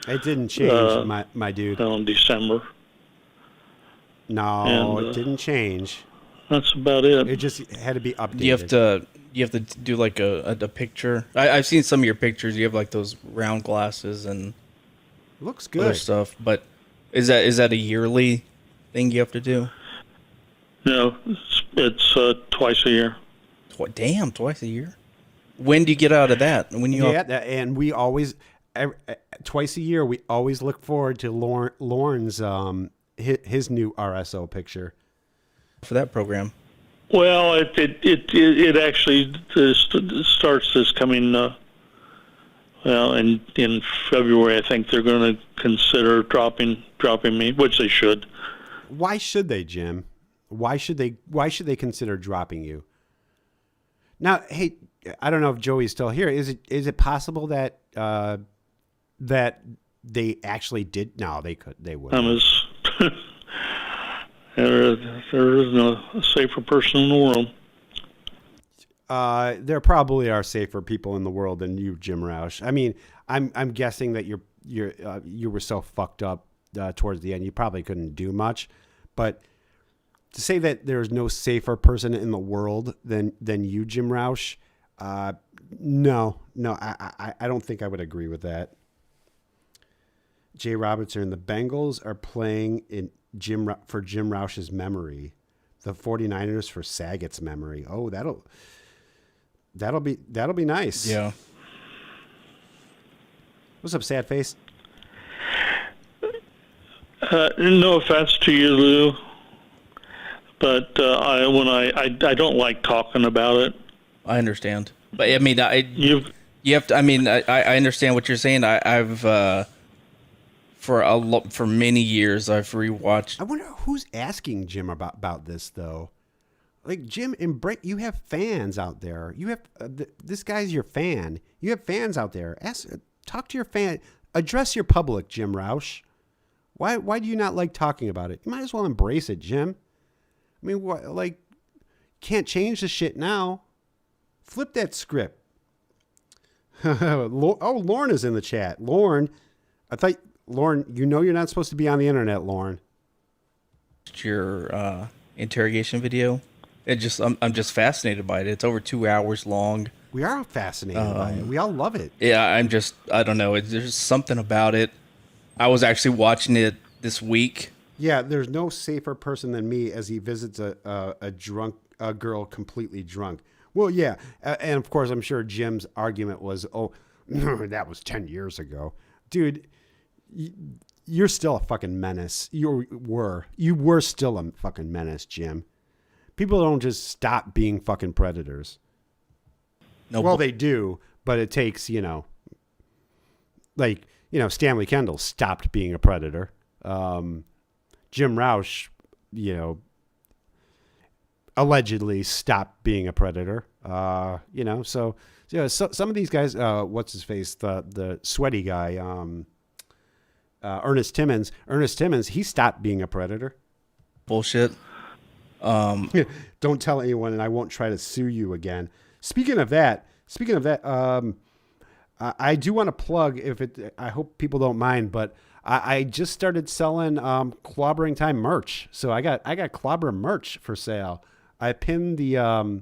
It didn't change, my dude. in December. No, And, it didn't change. That's about it. It just had to be updated. You have to do like a picture. I've seen some of your pictures. You have like those round glasses and Looks other good. stuff. But is that a yearly thing you have to do? No, it's twice a year. Damn, twice a year. When do you get out of that? When you And we always, twice a year, we always look forward to Lorne's his new RSO picture for that program? Well, it actually starts this coming. In February, I think they're going to consider dropping me, which they should. Why should they, Jim? Why should they consider dropping you? Now, hey, I don't know if Joey's still here. Is it possible that that they actually did? No, they wouldn't. There is no safer person in the world. There probably are safer people in the world than you, Jim Rauch. I mean, I'm guessing that you were so fucked up towards the end, you probably couldn't do much. But to say that there's no safer person in the world than you, Jim Rauch, no, I don't think I would agree with that. Jay Robertson, the Bengals are playing for Jim Rauch's memory. The 49ers for Saget's memory. Oh, that'll be nice. Yeah. What's up, sad face? No offense to you, Lou, but I don't like talking about it. I understand, but I mean, you have to. I mean, I understand what you're saying. I've for many years I've rewatched. I wonder who's asking Jim about this though. Like Jim and Brent, you have fans out there. You have this guy's your fan. You have fans out there. Talk to your fan. Address your public, Jim Rauch. Why do you not like talking about it? You might as well embrace it, Jim. I mean, what? Like, can't change the shit now. Flip that script. Oh, Lauren is in the chat. Lauren, Lauren, you know you're not supposed to be on the internet, Lauren. Your interrogation video. I'm just fascinated by it. It's over 2 hours long. We are fascinated by it. We all love it. Yeah, I don't know. There's something about it. I was actually watching it this week. Yeah, there's no safer person than me as he visits a girl completely drunk. Well, yeah, and of course I'm sure Jim's argument was, oh, that was 10 years ago. Dude, you're still a fucking menace. You were still a fucking menace, Jim. People don't just stop being fucking predators. No, well, they do, but it takes, Stanley Kendall stopped being a predator. Jim Rauch, allegedly stopped being a predator. So some of these guys, what's his face? The sweaty guy, Ernest Timmons, he stopped being a predator. Bullshit. Don't tell anyone and I won't try to sue you again. Speaking of that, I do want to plug, I hope people don't mind, but I just started selling Clobbering Time merch. So I got Clobber merch for sale. I pinned the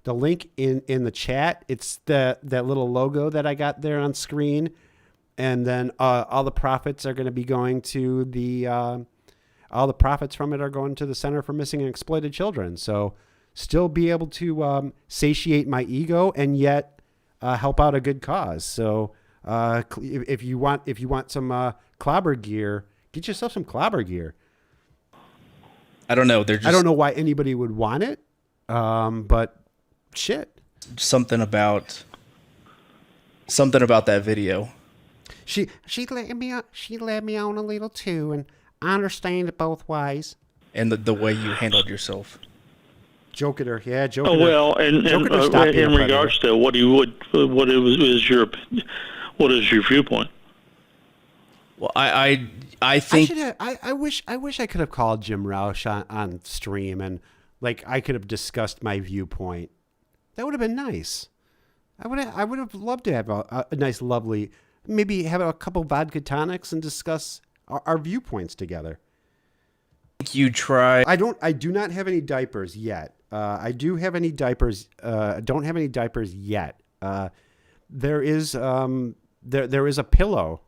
link in the chat. It's that little logo that I got there on screen, and then all the profits are going to be going to the all the profits from it are going to the Center for Missing and Exploited Children. So still be able to satiate my ego and yet help out a good cause. So if you want some clobber gear, get yourself some clobber gear. I don't know. I don't know why anybody would want it, but shit. Something about that video. She let me on a little too, and I understand it both ways. And the way you handled yourself. Joking her, yeah, joking. Oh well, and in regards to what is your viewpoint? Well, I think I wish I could have called Jim Rauch on stream and like I could have discussed my viewpoint. That would have been nice. I would have loved to have a nice, lovely, maybe have a couple vodka tonics and discuss our viewpoints together. You try. I do not have any diapers yet. I do have any diapers. Don't have any diapers yet. There is a pillow,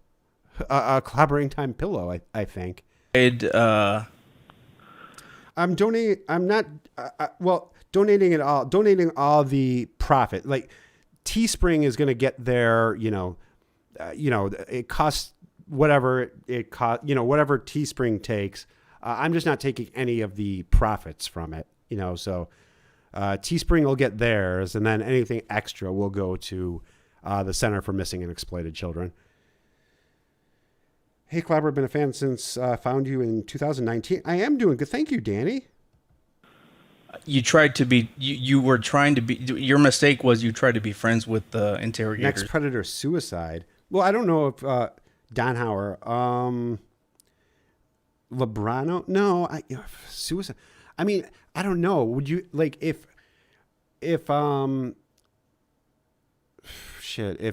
a clobbering time pillow. I think. I'm donating. I'm not. Donating it all. Donating all the profit. Like Teespring is going to get their. It costs whatever it costs. Whatever Teespring takes. I'm just not taking any of the profits from it, so Teespring will get theirs, and then anything extra will go to the Center for Missing and Exploited Children. Hey, Clobber, been a fan since found you in 2019. I am doing good. Thank you, Danny. You tried to be, you were trying to be, your mistake was you tried to be friends with the interrogators. Next Predator Suicide. Well, I don't know if Donhauer, Lebrano? No, suicide. I mean, I don't know. Would you like if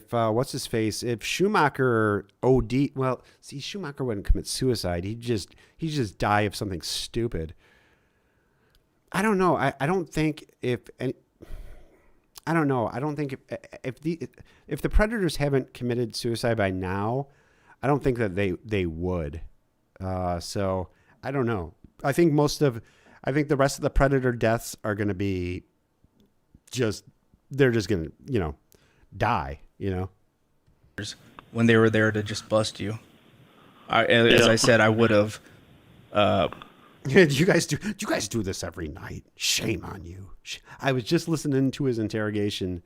what's his face? If Schumacher OD, well, see, Schumacher wouldn't commit suicide. He'd just die of something stupid. I don't know. I don't think if the Predators haven't committed suicide by now, I don't think that they would. So I don't know. I think the rest of the Predator deaths are going to be they're just going to, die, When they were there to just bust you. As I said, I would have, do you guys do this every night? Shame on you. I was just listening to his interrogation,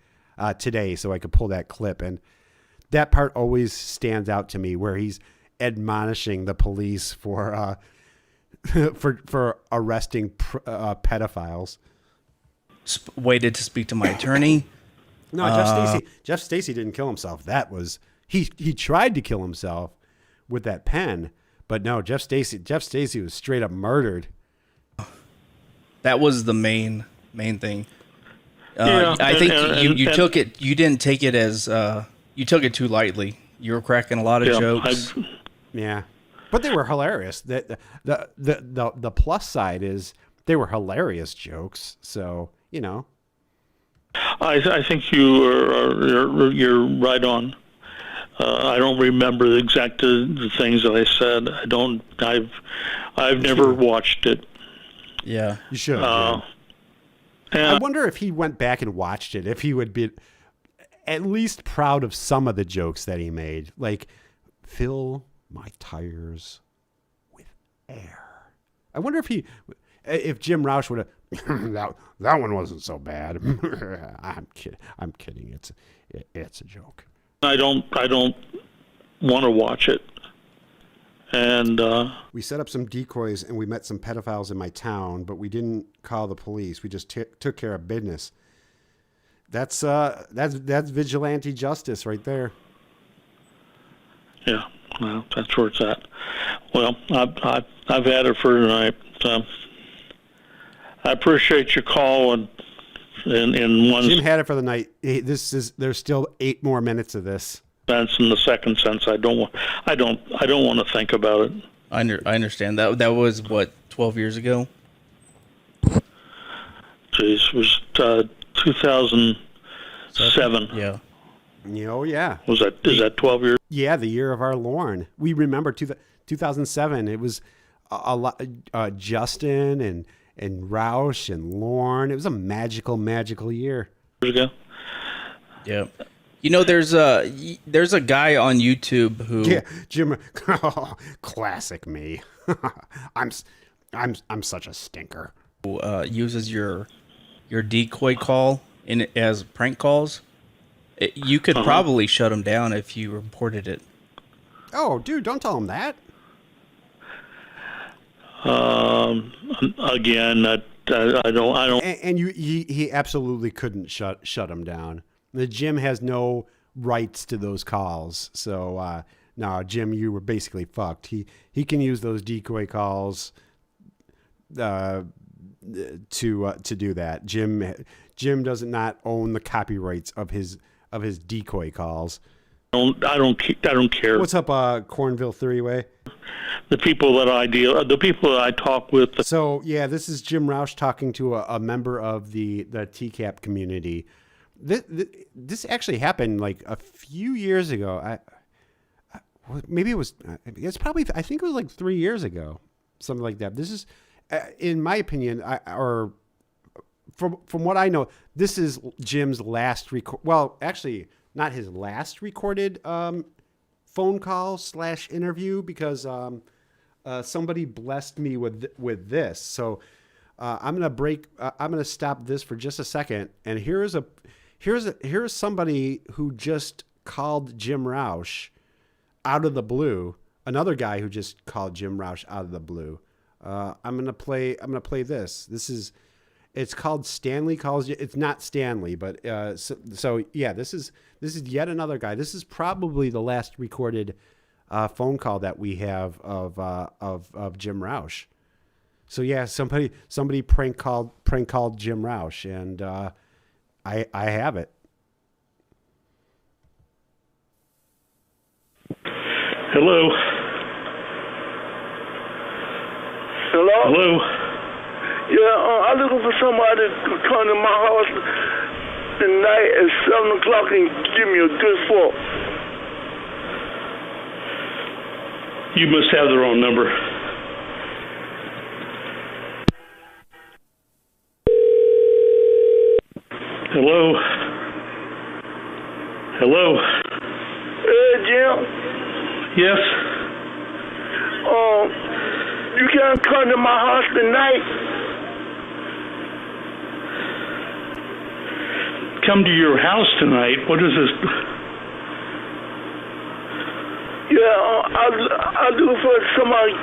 today so I could pull that clip. And that part always stands out to me where he's admonishing the police for arresting pedophiles. Waited to speak to my attorney. No, Jeff Stacey didn't kill himself. That was he tried to kill himself with that pen, but no, Jeff Stacey was straight up murdered. That was the main thing. I think you took it. You didn't take it as you took it too lightly. You were cracking a lot of jokes. Yeah, but they were hilarious. The plus side is they were hilarious jokes. So I think you're right on. I don't remember the things that I said. I've never watched it. Yeah, you should. I wonder if he went back and watched it, if he would be at least proud of some of the jokes that he made, like fill my tires with air. I wonder if Jim Rauch would have that one wasn't so bad. I'm kidding. It's a joke. I don't want to watch it. And we set up some decoys and we met some pedophiles in my town, but we didn't call the police. We just took care of business. That's vigilante justice right there. Yeah, well, that's where it's at. Well, I've had it for tonight. I appreciate your call and one. Jim had it for the night. There's still 8 more minutes of this. Sense, in the second sense, I don't want to think about it. I understand that. That was what, 12 years ago. Jeez, it was 2007. Yeah. Oh yeah. Is that 12 years? Yeah, the year of our Lorne. We remember 2007. It was a lot, Justin and Rauch and Lorne. It was a magical year. Ago. Yeah. You know, there's a guy on YouTube who Jim, classic me. I'm such a stinker. Uses your decoy call as prank calls. You could probably shut him down if you reported it. Oh, dude, don't tell him that. Again, I don't. And he absolutely couldn't shut him down. The Jim has no rights to those calls. So no, Jim, you were basically fucked. He can use those decoy calls to do that. Jim does not own the copyrights of his decoy calls. I don't care. What's up, Cornville Three-Way? The people that I talk with. So yeah, this is Jim Rauch talking to a member of the TCap community. This actually happened like a few years ago. Maybe it was. It's probably. I think it was like 3 years ago, something like that. This is, in my opinion, from what I know, this is Jim's last record. Well, actually, not his last recorded phone call / interview, because somebody blessed me with this. So I'm gonna stop this for just a second. And here's somebody who just called Jim Rauch out of the blue. Another guy who just called Jim Rauch out of the blue. I'm gonna play this. It's called Stanley Calls You. It's not Stanley, but so yeah, this is yet another guy. This is probably the last recorded phone call that we have of Jim Rauch. So yeah, somebody prank called Jim Rauch, and I have it. Hello. Hello? Hello. Yeah, I'm looking for somebody to come to my house tonight at 7 o'clock and give me a good fork. You must have the wrong number. Hello. Hello. Hey, Jim. Yes. You can't come to my house tonight? Come to your house tonight? What is this? Yeah, I do for somebody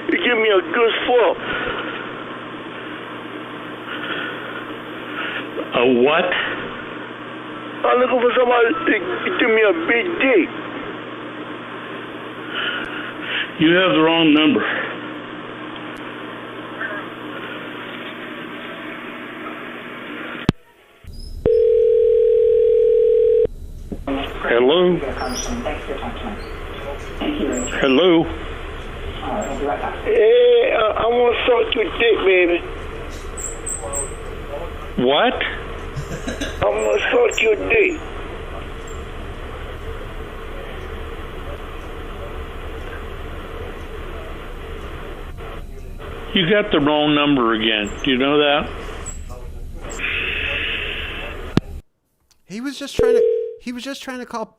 to give me a good fork. A what? I'm looking for somebody to give me a big dick. You have the wrong number. Hello? Hello? Hey, I want to suck your dick, baby. What? I want to suck your dick. You got the wrong number again. Do you know that? He was just trying to call.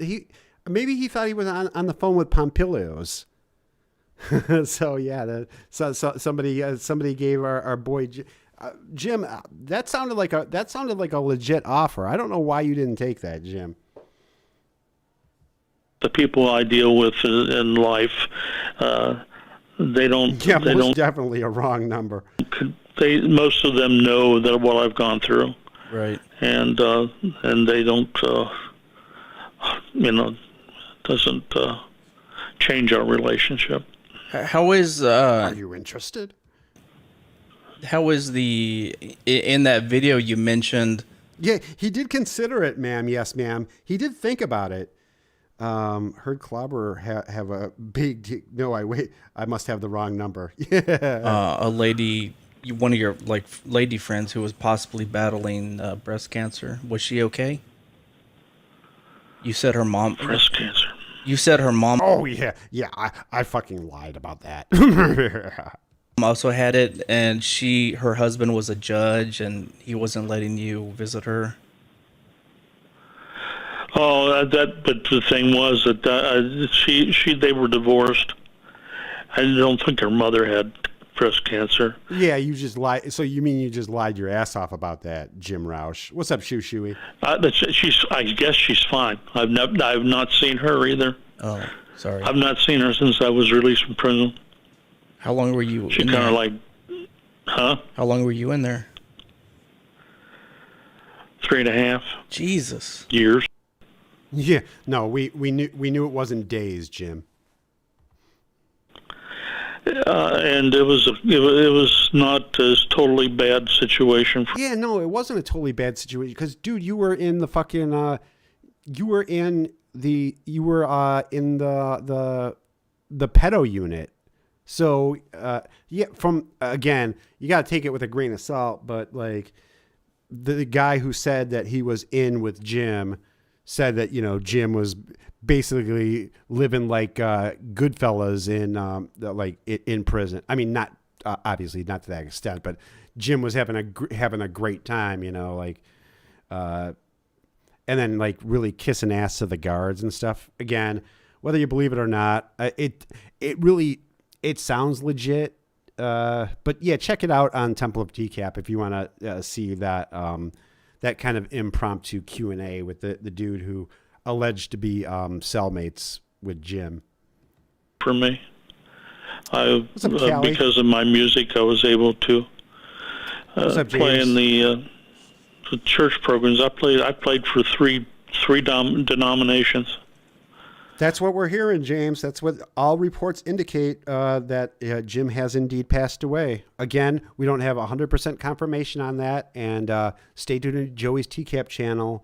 Maybe he thought he was on the phone with Pompilios. So yeah, somebody gave our boy Jim. That sounded like a legit offer. I don't know why you didn't take that, Jim. The people I deal with in life, they don't. Yeah, they most don't. Definitely a wrong number. Most of them know that what I've gone through. Right. And they don't, doesn't change our relationship. How is Are you interested? How is in that video you mentioned? Yeah, he did consider it, ma'am. Yes, ma'am. He did think about it. Heard Clobber have a big. No, I must have the wrong number. Yeah. A lady, one of your lady friends who was possibly battling breast cancer. Was she okay? You said her mom. Breast cancer. You said her mom Oh yeah, yeah. I fucking lied about that. also had it, and her husband was a judge, and he wasn't letting you visit her. Oh, but the thing was that they were divorced. I don't think her mother had breast cancer. Yeah, you just lied. So you mean you just lied your ass off about that, Jim Rauch? What's up, Shoey? I guess she's fine. I've not seen her either. Oh, sorry. I've not seen her since I was released from prison. How long were you? She kind of like, huh? How long were you in there? 3.5 Jesus. years. Yeah, no, we knew it wasn't days, Jim. And it was not a totally bad situation. Yeah, no, it wasn't a totally bad situation because, dude, you were in the fucking, you were in the pedo unit. So, yeah, from again, you got to take it with a grain of salt. But like, the guy who said that he was in with Jim said that Jim was basically living like Goodfellas in prison. I mean, not obviously not to that extent, but Jim was having a great time, and then like really kissing ass to the guards and stuff. Again, whether you believe it or not, it sounds legit. But yeah, check it out on Temple of TCap if you want to see that that kind of impromptu Q&A with the dude who alleged to be cellmates with Jim. For me, What's up, Callie? because of my music, I was able to play in the church programs. I played for three denominations. That's what we're hearing, James. That's what all reports indicate, that Jim has indeed passed away. Again, we don't have 100% confirmation on that, and stay tuned to Joey's TCap channel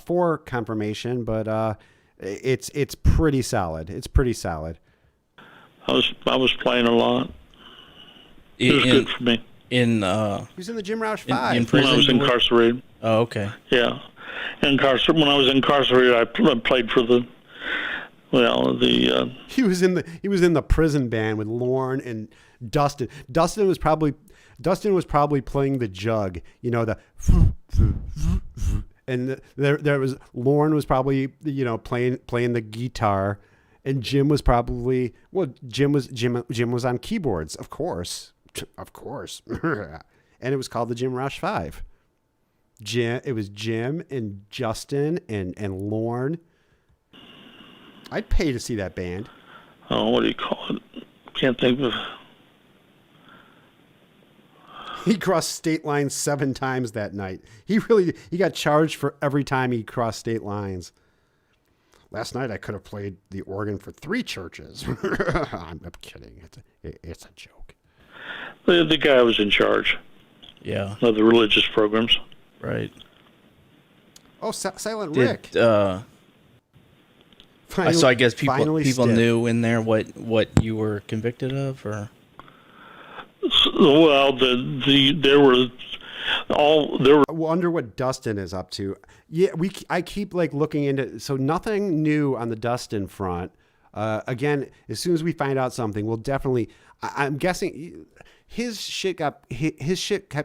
for confirmation, but it's pretty solid. It's pretty solid. I was playing a lot. It was good for me. He was in the Jim Rauch 5. In prison, when I was incarcerated. Oh, okay. Yeah. When I was incarcerated, I played for the... Well, he was in the prison band with Lorne and Dustin. Dustin was probably playing the jug, the and there was Lorne was probably playing the guitar, and Jim was probably Jim was on keyboards, of course, and it was called the Jim Rauch 5. It was Jim and Justin and Lorne. I'd pay to see that band. Oh, what do you call it? Can't think of. He crossed state lines 7 times that night. He got charged for every time he crossed state lines. Last night I could have played the organ for 3 churches. I'm kidding. It's a joke. The guy was in charge. Yeah. Of the religious programs. Right. Oh, Silent Rick. So I guess people stiff. knew in there what you were convicted of, or. Well, there were. I wonder what Dustin is up to. Yeah, I keep looking into. So nothing new on the Dustin front. Again, as soon as we find out something, we'll definitely. I'm guessing his shit kept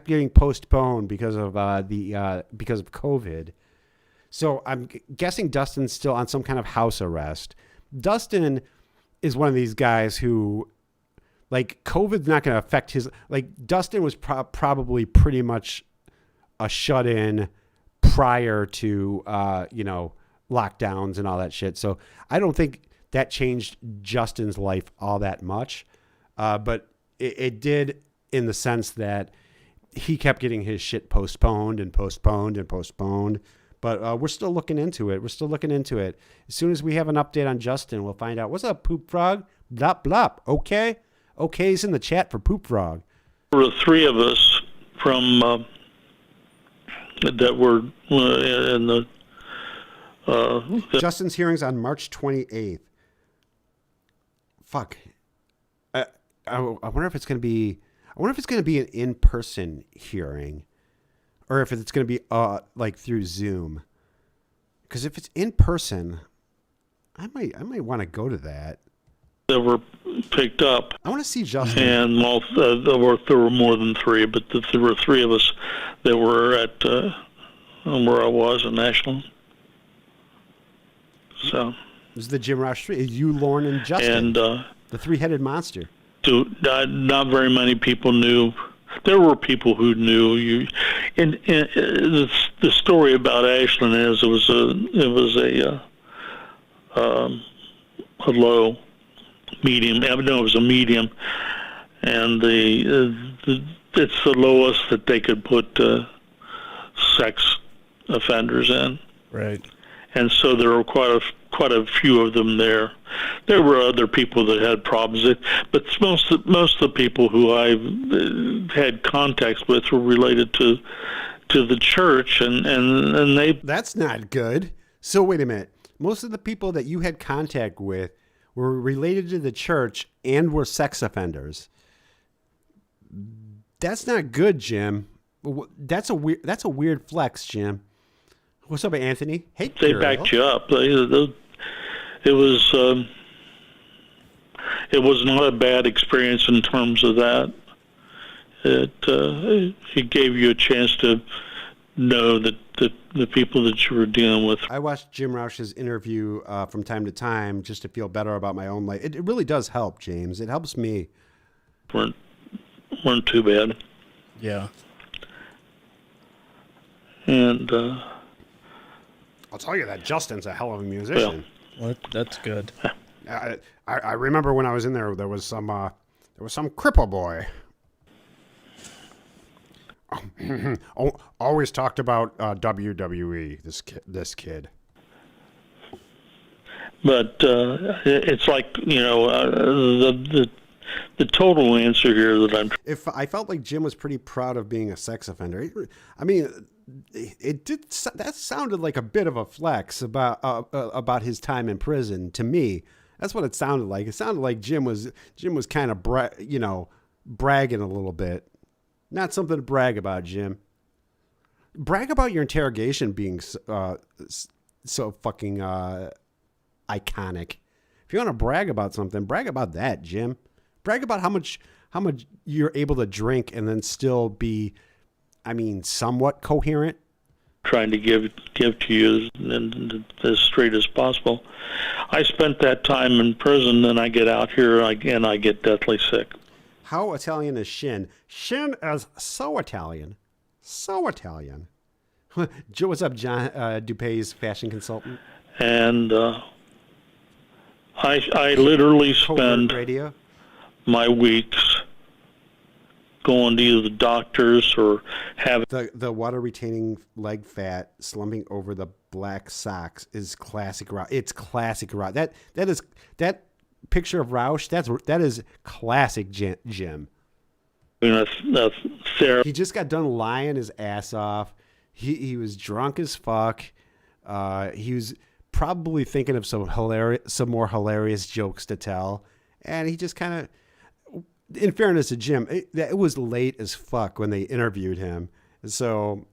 getting postponed because of because of COVID. So I'm guessing Dustin's still on some kind of house arrest. Dustin is one of these guys who, COVID's not going to affect his. Dustin was probably pretty much a shut-in prior to lockdowns and all that shit. So I don't think that changed Justin's life all that much, but it did in the sense that he kept getting his shit postponed and postponed and postponed. But we're still looking into it. As soon as we have an update on Justin, we'll find out. What's up, Poop Frog? Blop, blop. Okay. Okay's in the chat for Poop Frog. There were 3 of us from that were in the... Justin's hearing's on March 28th. Fuck. I wonder if it's going to be... I wonder if it's going to be an in-person hearing. Or if it's going to be through Zoom. Because if it's in person, I might want to go to that. that were picked up. I want to see Justin. And there were more than three, but there were three of us that were at where I was at National. So. This is the Jim Rauch Three. You, Lorne, and Justin. And the three-headed monster. Not very many people knew. There were people who knew you. And the story about Ashland is it was a low, medium. No, it was a medium, and it's the lowest that they could put sex offenders in. Right. And so there were quite a few of them there. There were other people that had problems, but most of the people who I had contacts with were related to the church, and they. That's not good. So wait a minute. Most of the people that you had contact with were related to the church and were sex offenders. That's not good, Jim. That's a weird flex, Jim. What's up, Anthony? Hey, they backed you up. It was not a bad experience in terms of that. It gave you a chance to know that the people that you were dealing with. I watched Jim Rauch's interview from time to time just to feel better about my own life. It really does help, James. It helps me. weren't too bad. Yeah. And I'll tell you that Justin's a hell of a musician. Well, that's good. I remember when I was in there was some cripple boy. Always talked about WWE. This kid. But it's like the total answer here that I'm. If I felt like Jim was pretty proud of being a sex offender, I mean, it did. That sounded like a bit of a flex about his time in prison to me. That's what it sounded like. It sounded like Jim was kind of bragging a little bit. Not something to brag about, Jim. Brag about your interrogation being so fucking iconic. If you want to brag about something, brag about that, Jim. Brag about how much you're able to drink and then still be, somewhat coherent. Trying to give to you as straight as possible. I spent that time in prison, and I get out here and I get deathly sick. How Italian is Shin? Shin is so Italian. So Italian. What's up, John Dupay's fashion consultant? And I literally spend my weeks going to either the doctors or having... The water-retaining leg fat slumping over the black socks is classic Rauch. It's classic Rauch. That picture of Rauch, that is classic Jim. That's he just got done lying his ass off. He was drunk as fuck. He was probably thinking of some more hilarious jokes to tell, and he just kind of... In fairness to Jim, it was late as fuck when they interviewed him. So,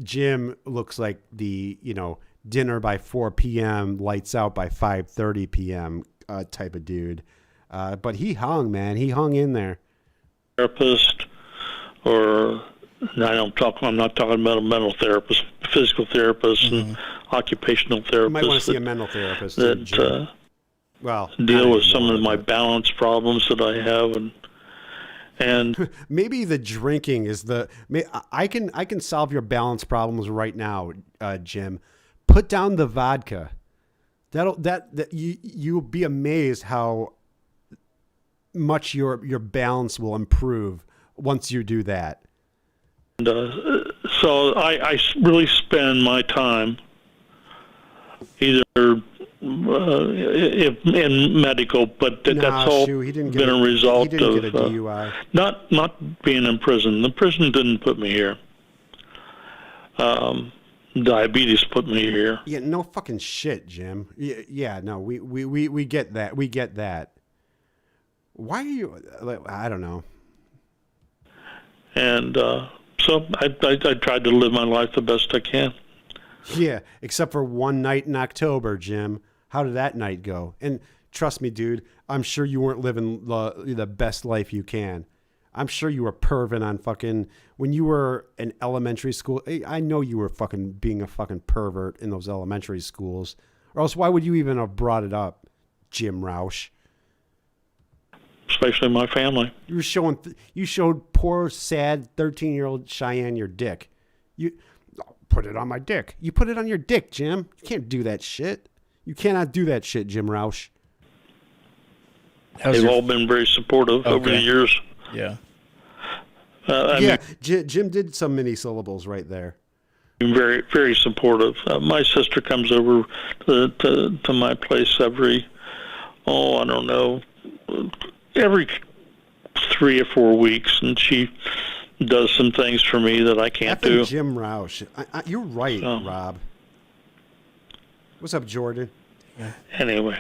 Jim looks like the, dinner by 4 p.m., lights out by 5:30 p.m. Type of dude. But he hung, man. He hung in there. Therapist, or I'm not talking about a mental therapist, physical therapist, and occupational therapist. You might want to see a mental therapist. Deal with some of my balance problems that I have, and maybe the drinking is I can solve your balance problems right now, Jim. Put down the vodka. You'll be amazed how much your balance will improve once you do that. And, so I really spend my time either in medical, but that's all been a result of not being in prison. The prison didn't put me here. Diabetes put me here. Yeah, no fucking shit, Jim. Yeah, no, we get that. We get that. Why are you? I don't know. And so I tried to live my life the best I can. Yeah, except for one night in October, Jim. How did that night go? And trust me, dude, I'm sure you weren't living the best life you can. I'm sure you were perving on fucking, when you were in elementary school. I know you were fucking being a fucking pervert in those elementary schools. Or else why would you even have brought it up, Jim Rauch? Especially my family. You showed poor, sad 13-year-old Cheyenne your dick. You put it on my dick. You put it on your dick, Jim. You can't do that shit. You cannot do that shit, Jim Rauch. They've all been very supportive over the years. Yeah. Jim did some mini syllables right there. Very, very supportive. My sister comes over to my place every 3 or 4 weeks, and she does some things for me that I can't do. Jim Rauch. You're right, Rob. What's up, Jordan? Anyway,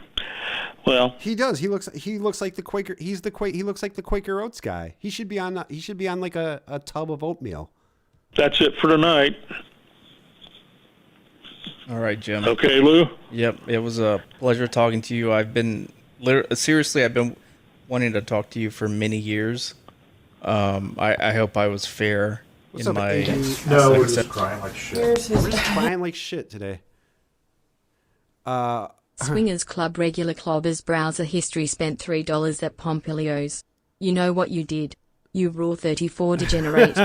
well, he does. He looks like the Quaker. He looks like the Quaker Oats guy. He should be on like a tub of oatmeal. That's it for tonight. All right, Jim. Okay, Lou? Yep, it was a pleasure talking to you. I've been wanting to talk to you for many years. I hope I was fair What's in up, my... No, we're just crying like shit. We're just crying like shit today. Swingers Club regular clubbers browser history spent $3 at Pompilio's. You know what you did. You Rule 34 degenerate.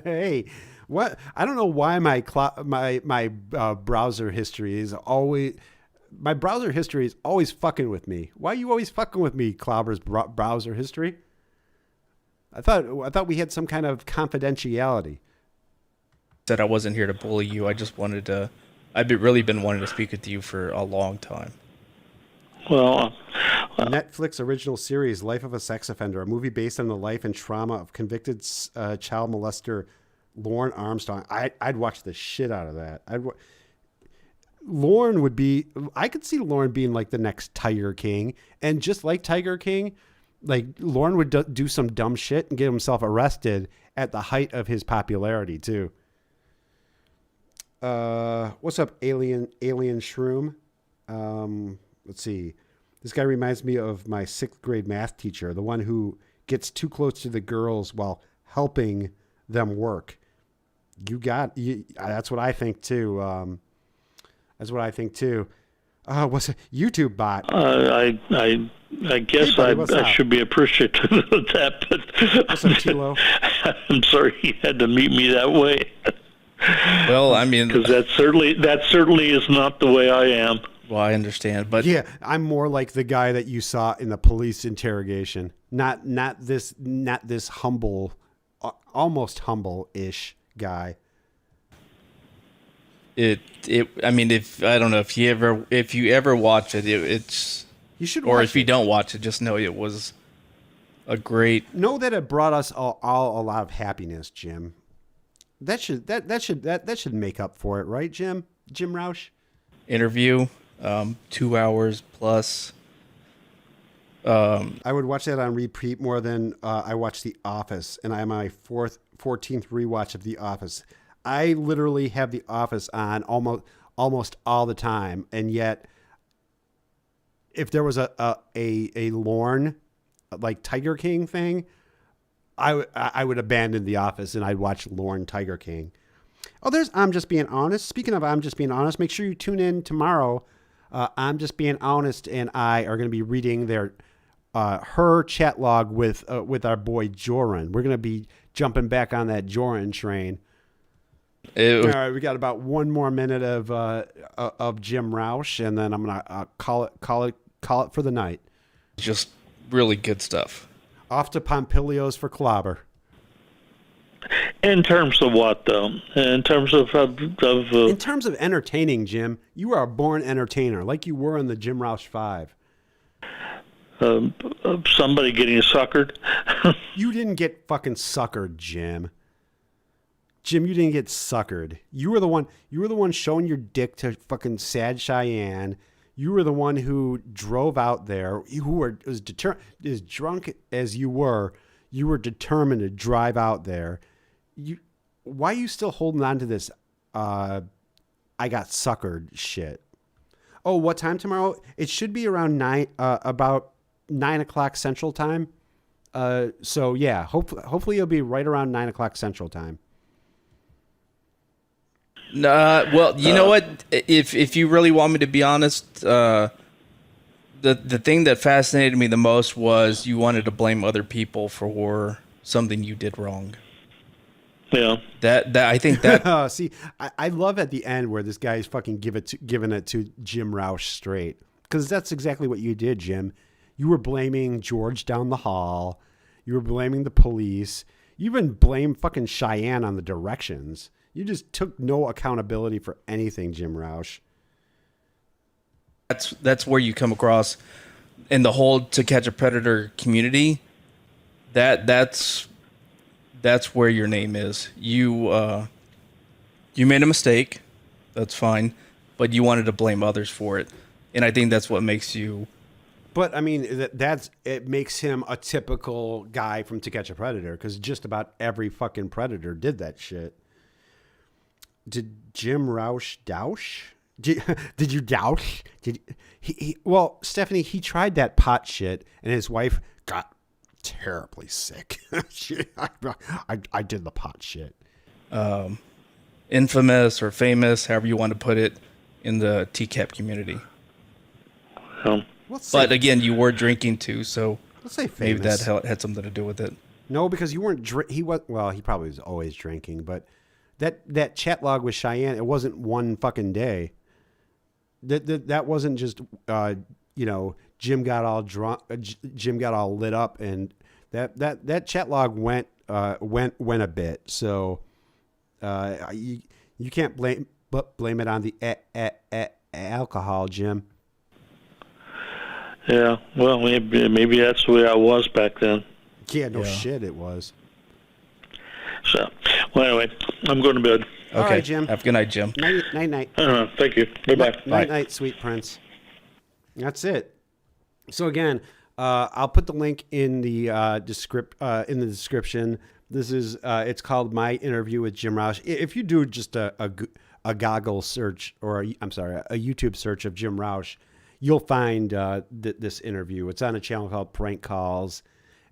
Hey, what? I don't know why my browser history is always fucking with me. Why are you always fucking with me, Clobber's browser history? I thought we had some kind of confidentiality. Said I wasn't here to bully you. I just wanted to... I've really been wanting to speak with you for a long time. Well, Netflix original series, Life of a Sex Offender, a movie based on the life and trauma of convicted child molester Lorne Armstrong. I'd watch the shit out of that. Lorne would be... I could see Lorne being like the next Tiger King. And just like Tiger King, like Lorne would do some dumb shit and get himself arrested at the height of his popularity, too. What's up, Alien Shroom? Let's see. This guy reminds me of my 6th grade math teacher, the one who gets too close to the girls while helping them work. That's what I think too. What's a YouTube bot? I guess hey, buddy, I should be appreciative of that, but what's up, Tilo? I'm sorry you had to meet me that way. Well, I mean, because that certainly is not the way I am. Well, I understand, but yeah, I'm more like the guy that you saw in the police interrogation. Not this humble, almost humble-ish guy. I mean, if you ever watch it, it's you should. Or watch if you don't watch it, just know it was a great. Know that it brought us all a lot of happiness, Jim. That should make up for it, right, Jim? Jim Rauch? Interview, 2 hours plus. I would watch that on repeat more than I watch The Office, and I'm on my 14th rewatch of The Office. I literally have The Office on almost all the time, and yet, if there was a Lorne, like Tiger King thing, I would abandon The Office and I'd watch Lorne Tiger King. Oh, there's I'm Just Being Honest. Speaking of I'm Just Being Honest, make sure you tune in tomorrow. I'm Just Being Honest and I are going to be reading her chat log with our boy Joran. We're going to be jumping back on that Joran train. All right, we got about 1 more minute of Jim Rauch, and then I'm gonna call it for the night. Just really good stuff. Off to Pompilio's for clobber. In terms of what, though? In terms of in terms of entertaining, Jim, you are a born entertainer, like you were in the Jim Rauch 5. Somebody getting suckered. You didn't get fucking suckered, Jim. Jim, you didn't get suckered. You were the one showing your dick to fucking sad Cheyenne. You were the one who drove out there. Was as drunk as you were determined to drive out there. Why are you still holding on to this? I got suckered shit. Oh, what time tomorrow? It should be around about 9 o'clock Central Time. So yeah, hopefully it'll be right around 9 o'clock Central Time. Well, you know what? If you really want me to be honest, the thing that fascinated me the most was you wanted to blame other people for something you did wrong. Yeah. That I think that. See, I love at the end where this guy's fucking giving it to Jim Rauch straight, because that's exactly what you did, Jim. You were blaming George down the hall. You were blaming the police. You even blamed fucking Cheyenne on the directions. You just took no accountability for anything, Jim Rauch. That's where you come across in the whole To Catch a Predator community. That's where your name is. You made a mistake. That's fine, but you wanted to blame others for it, and I think that's what makes you. But I mean, it makes him a typical guy from To Catch a Predator, because just about every fucking predator did that shit. Did Jim Rauch douche? Did you douche? Well, Stephanie, he tried that pot shit, and his wife got terribly sick. I did the pot shit. Infamous or famous, however you want to put it, in the TCAP community. But again, you were drinking too, so let's say maybe famous. that had something to do with it. No, because you weren't. He probably was always drinking, but that chat log with Cheyenne, it wasn't one fucking day. That wasn't just Jim got all drunk, Jim got all lit up, and that chat log went a bit. So you can't blame it on the alcohol, Jim. Yeah, well, maybe that's the way I was back then. Yeah, shit, it was. So, well, anyway, I'm going to bed. Okay, all right, Jim. Have a good night, Jim. Night. Thank you. Bye-bye. Night, sweet prince. That's it. So again, I'll put the link in the description. This is it's called My Interview with Jim Rauch. If you do just a Goggle search, or a YouTube search of Jim Rauch, you'll find this interview. It's on a channel called Prank Calls.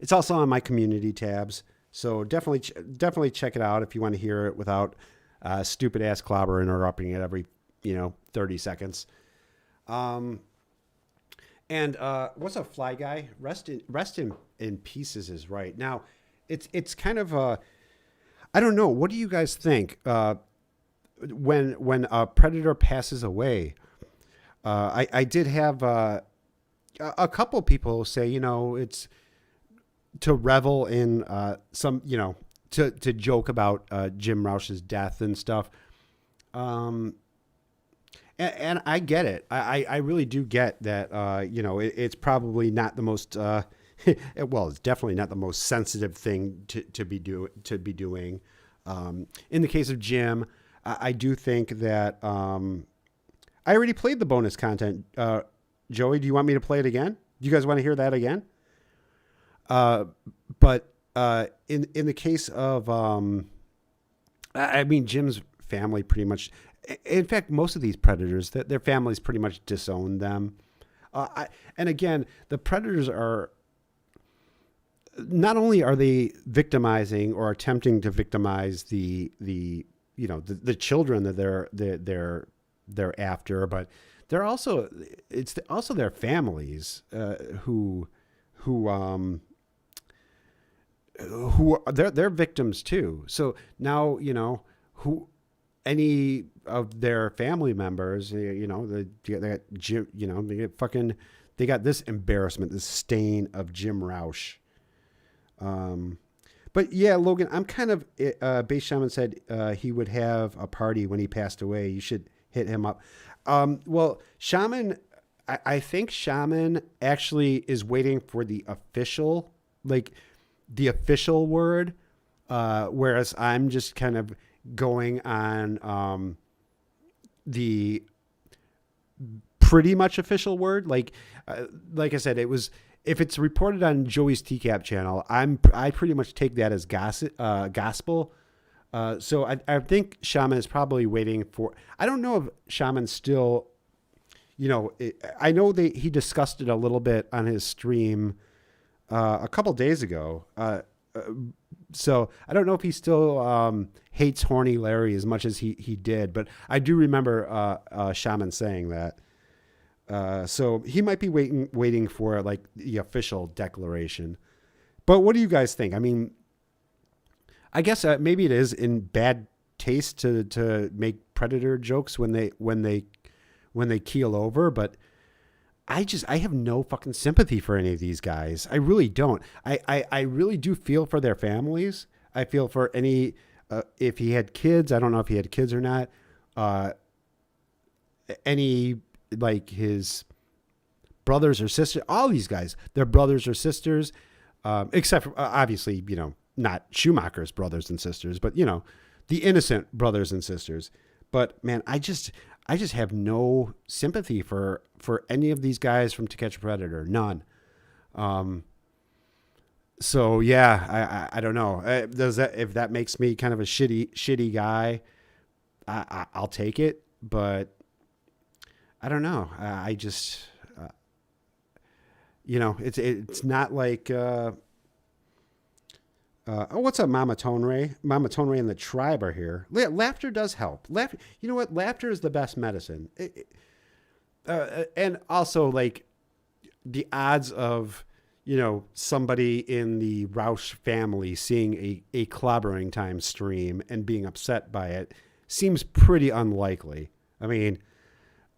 It's also on my community tabs. So definitely check it out if you want to hear it without stupid ass clobber interrupting it every 30 seconds. And what's a fly guy? Rest in pieces is right. Now, it's kind of I don't know. What do you guys think? When a predator passes away, I did have a couple people say, it's to revel in some, to joke about Jim Rauch's death and stuff. And I get it. I really do get that, it's probably not the most, it's definitely not the most sensitive thing to be doing. In the case of Jim, I do think that I already played the bonus content. Joey, do you want me to play it again? Do you guys want to hear that again? But in the case of, Jim's family pretty much, in fact, most of these predators, their families pretty much disown them. And again, the predators are, not only are they victimizing or attempting to victimize the children that they're after, but they're also, it's also their families, who they're victims too. So now, who, any of their family members, they got Jim, they got this embarrassment, this stain of Jim Rauch. But yeah, Logan, I'm kind of, Base Shaman said, he would have a party when he passed away. You should hit him up. Well, Shaman, I think Shaman actually is waiting for the official word, whereas I'm just kind of going on the pretty much official word. Like I said, it was, if it's reported on Joey's TCap channel, I pretty much take that as gospel. So I think Shaman is probably waiting for, I don't know if Shaman's still, I know he discussed it a little bit on his stream a couple days ago. So I don't know if he still hates Horny Larry as much as he did, but I do remember Shaman saying that. So he might be waiting for like the official declaration. But what do you guys think? I mean, I guess maybe it is in bad taste to make Predator jokes when they keel over, but I have no fucking sympathy for any of these guys. I really don't. I really do feel for their families. I feel for any, if he had kids, I don't know if he had kids or not. Any, like his brothers or sisters, all these guys, their brothers or sisters, except for obviously, not Schumacher's brothers and sisters, but the innocent brothers and sisters. But man, I just have no sympathy for any of these guys from To Catch a Predator. None. So yeah, I don't know. If that makes me kind of a shitty guy, I'll take it. But I don't know. I just, it's not like, what's up, Mama Tonray? Mama Tonray and the tribe are here. Laughter does help. You know what? Laughter is the best medicine. And also, like, the odds of, somebody in the Rauch family seeing a clobbering time stream and being upset by it seems pretty unlikely. I mean,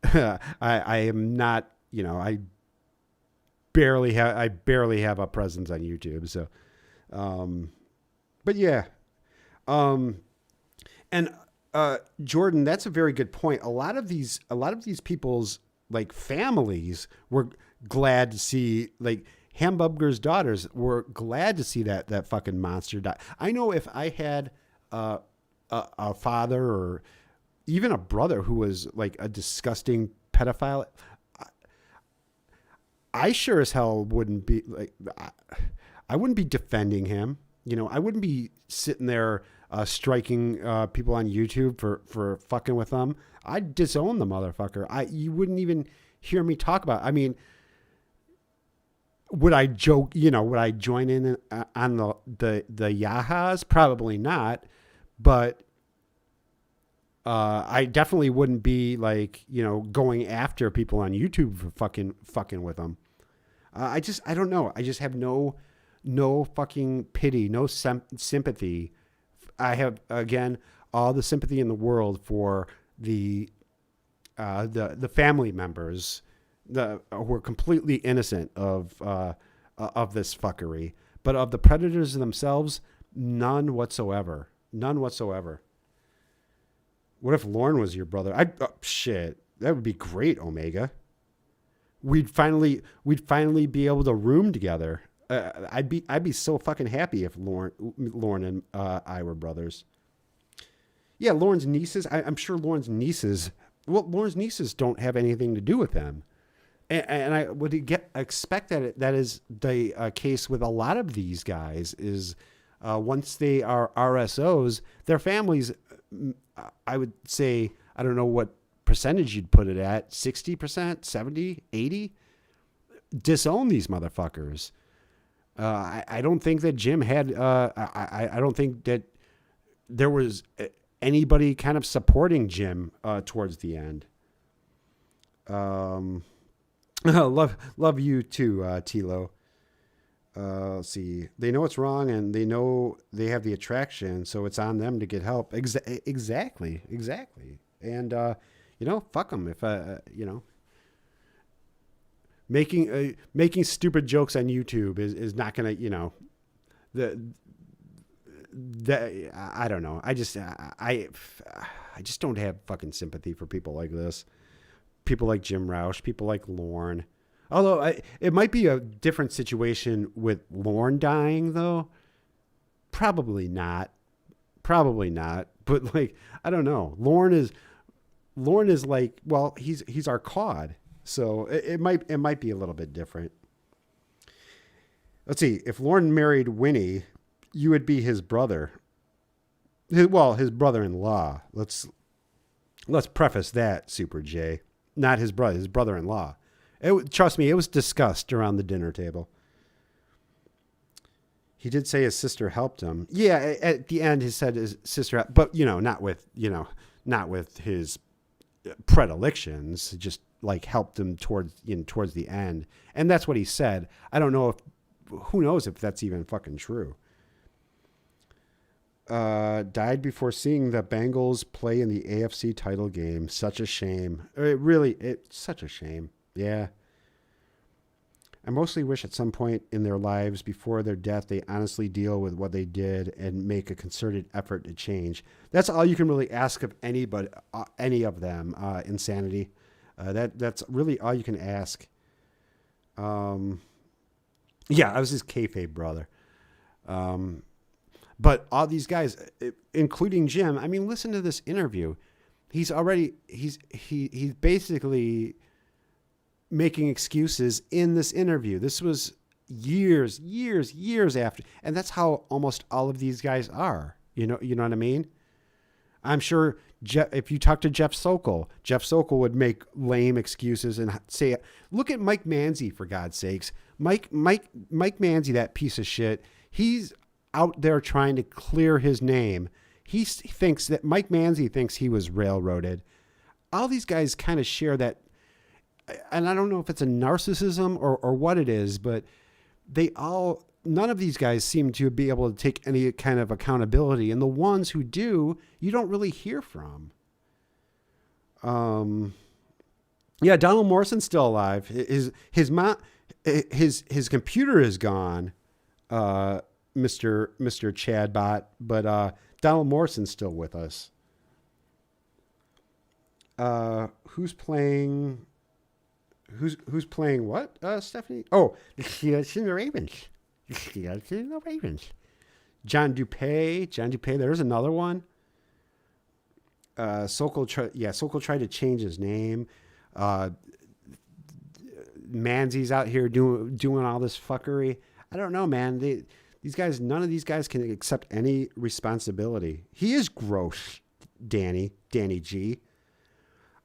I am not, I barely have a presence on YouTube. So, but yeah. And Jordan, that's a very good point. A lot of these people's like families were glad to see, like Hamburger's daughters were glad to see that fucking monster die. I know if I had a father or even a brother who was like a disgusting pedophile, I sure as hell wouldn't be like, I wouldn't be defending him. I wouldn't be sitting there striking people on YouTube for fucking with them. I'd disown the motherfucker. You wouldn't even hear me talk about it. I mean, would I joke, would I join in on the yahas? Probably not. But I definitely wouldn't be like, going after people on YouTube for fucking with them. I don't know. I just have no fucking pity, no sympathy. I have, again, all the sympathy in the world for the family members who are completely innocent of this fuckery, but of the predators themselves, none whatsoever. None whatsoever. What if Lorne was your brother? Shit, that would be great, Omega. We'd finally be able to room together. I'd be so fucking happy if Lorne and I were brothers. Yeah, Lorne's nieces. I'm sure Lorne's nieces. Well, Lorne's nieces don't have anything to do with them, and I would expect that is the case with a lot of these guys. Is once they are RSOs, their families. I would say, I don't know what percentage you'd put it at, 60%, 70, 80, disown these motherfuckers. I don't think that Jim had, I don't think that there was anybody kind of supporting Jim towards the end. Love you too, Tilo. Let's see. They know it's wrong and they know they have the attraction, so it's on them to get help. Exactly. And, fuck them if, making stupid jokes on YouTube is not going to, I don't know. I just don't have fucking sympathy for people like this. People like Jim Rauch, people like Lorne. Although it might be a different situation with Lorne dying, though. Probably not. But like, I don't know. Lorne is like, well, he's our COD, so it might be a little bit different. Let's see. If Lorne married Winnie, you would be his brother. His brother-in-law. Let's preface that, Super J. not his brother, his brother-in-law. Trust me, it was discussed around the dinner table. He did say his sister helped him. Yeah, at the end he said his sister, but not with his predilections, just like helped him towards the end. And that's what he said. I don't know who knows if that's even fucking true. Died before seeing the Bengals play in the AFC title game. Such a shame. It's such a shame. Yeah. I mostly wish at some point in their lives before their death, they honestly deal with what they did and make a concerted effort to change. That's all you can really ask of anybody, any of them, insanity. That's really all you can ask. Yeah, I was his kayfabe brother. But all these guys, including Jim, I mean, listen to this interview. He's basically making excuses in this interview. This was years after. And that's how almost all of these guys are. You know what I mean? I'm sure if you talk to Jeff Sokol would make lame excuses and say, look at Mike Manzi, for God's sakes. Mike Manzi, that piece of shit, he's out there trying to clear his name. He thinks that Mike Manzi thinks he was railroaded. All these guys kind of share that. And I don't know if it's a narcissism or what it is, but none of these guys seem to be able to take any kind of accountability. And the ones who do, you don't really hear from. Yeah, Donald Morrison's still alive. His computer is gone, Mr. Chadbot, but Donald Morrison's still with us. Who's playing what, Stephanie? Oh, the Steelers and the Ravens. The Steelers and the Ravens. John Dupay, there's another one. Sokol tried to change his name. Manzi's out here doing all this fuckery. I don't know, man. None of these guys can accept any responsibility. He is gross, Danny G.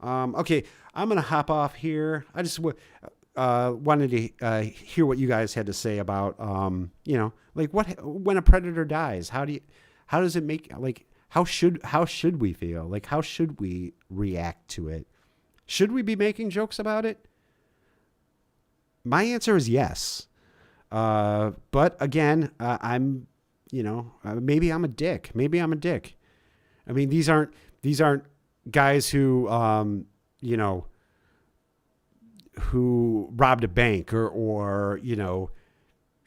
Okay, I'm going to hop off here. I just wanted to hear what you guys had to say about, like when a predator dies, how does it make, like, how should we feel? Like, how should we react to it? Should we be making jokes about it? My answer is yes. But again, I'm, maybe I'm a dick. I mean, these aren't guys who, who robbed a bank or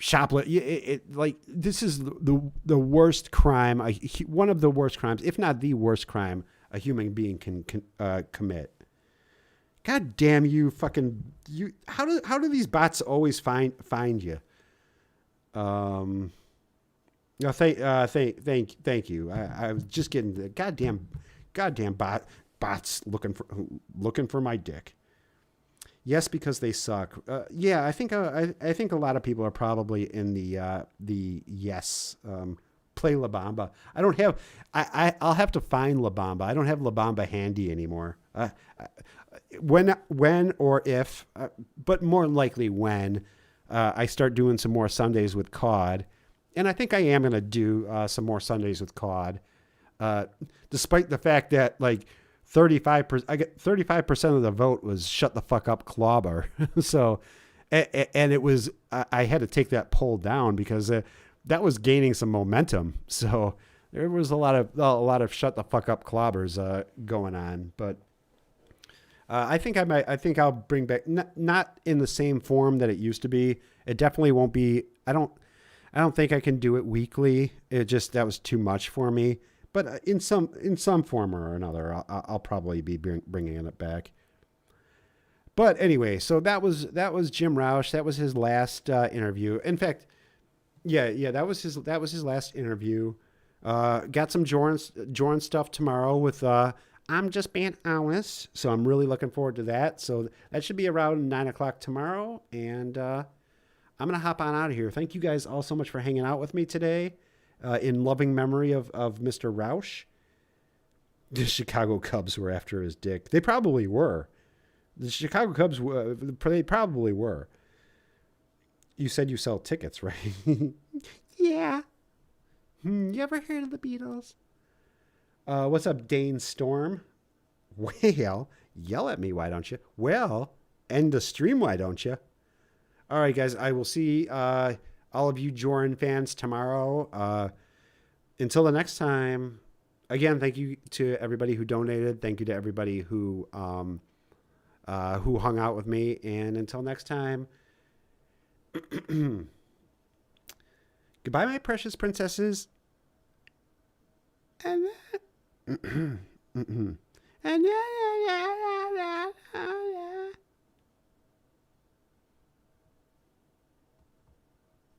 shoplift. Like, this is the worst crime, one of the worst crimes, if not the worst crime a human being can commit. God damn you, fucking you! How do these bots always find you? No, thank you. I was just getting the goddamn bots looking for my dick. Yes, because they suck. Yeah, I think a lot of people are probably in the yes. Play La Bamba. I don't have. I'll have to find La Bamba. I don't have La Bamba handy anymore. When or if, but more likely when I start doing some more Sundays with COD, and I think I am going to do some more Sundays with COD, despite the fact that like 35% of the vote was shut the fuck up Clobber. So, and it was I had to take that poll down because that was gaining some momentum. So there was a lot of shut the fuck up Clobbers going on, but. I think I'll bring back not in the same form that it used to be. It definitely won't be. I don't think I can do it weekly. That was too much for me. But in some form or another, I'll probably be bringing it back. But anyway, so that was Jim Rauch. That was his last interview. In fact, yeah, that was his last interview. Got some Jordan stuff tomorrow with. I'm just being honest, so I'm really looking forward to that. So that should be around 9:00 tomorrow, and I'm going to hop on out of here. Thank you guys all so much for hanging out with me today in loving memory of Mr. Rauch. The Chicago Cubs were after his dick. They probably were. The Chicago Cubs, they probably were. You said you sell tickets, right? Yeah. You ever heard of the Beatles? What's up, Dane Storm? Well, yell at me, why don't you? Well, end the stream, why don't you? All right, guys, I will see all of you Joran fans tomorrow. Until the next time, again, thank you to everybody who donated. Thank you to everybody who hung out with me. And until next time, goodbye, my precious princesses. And and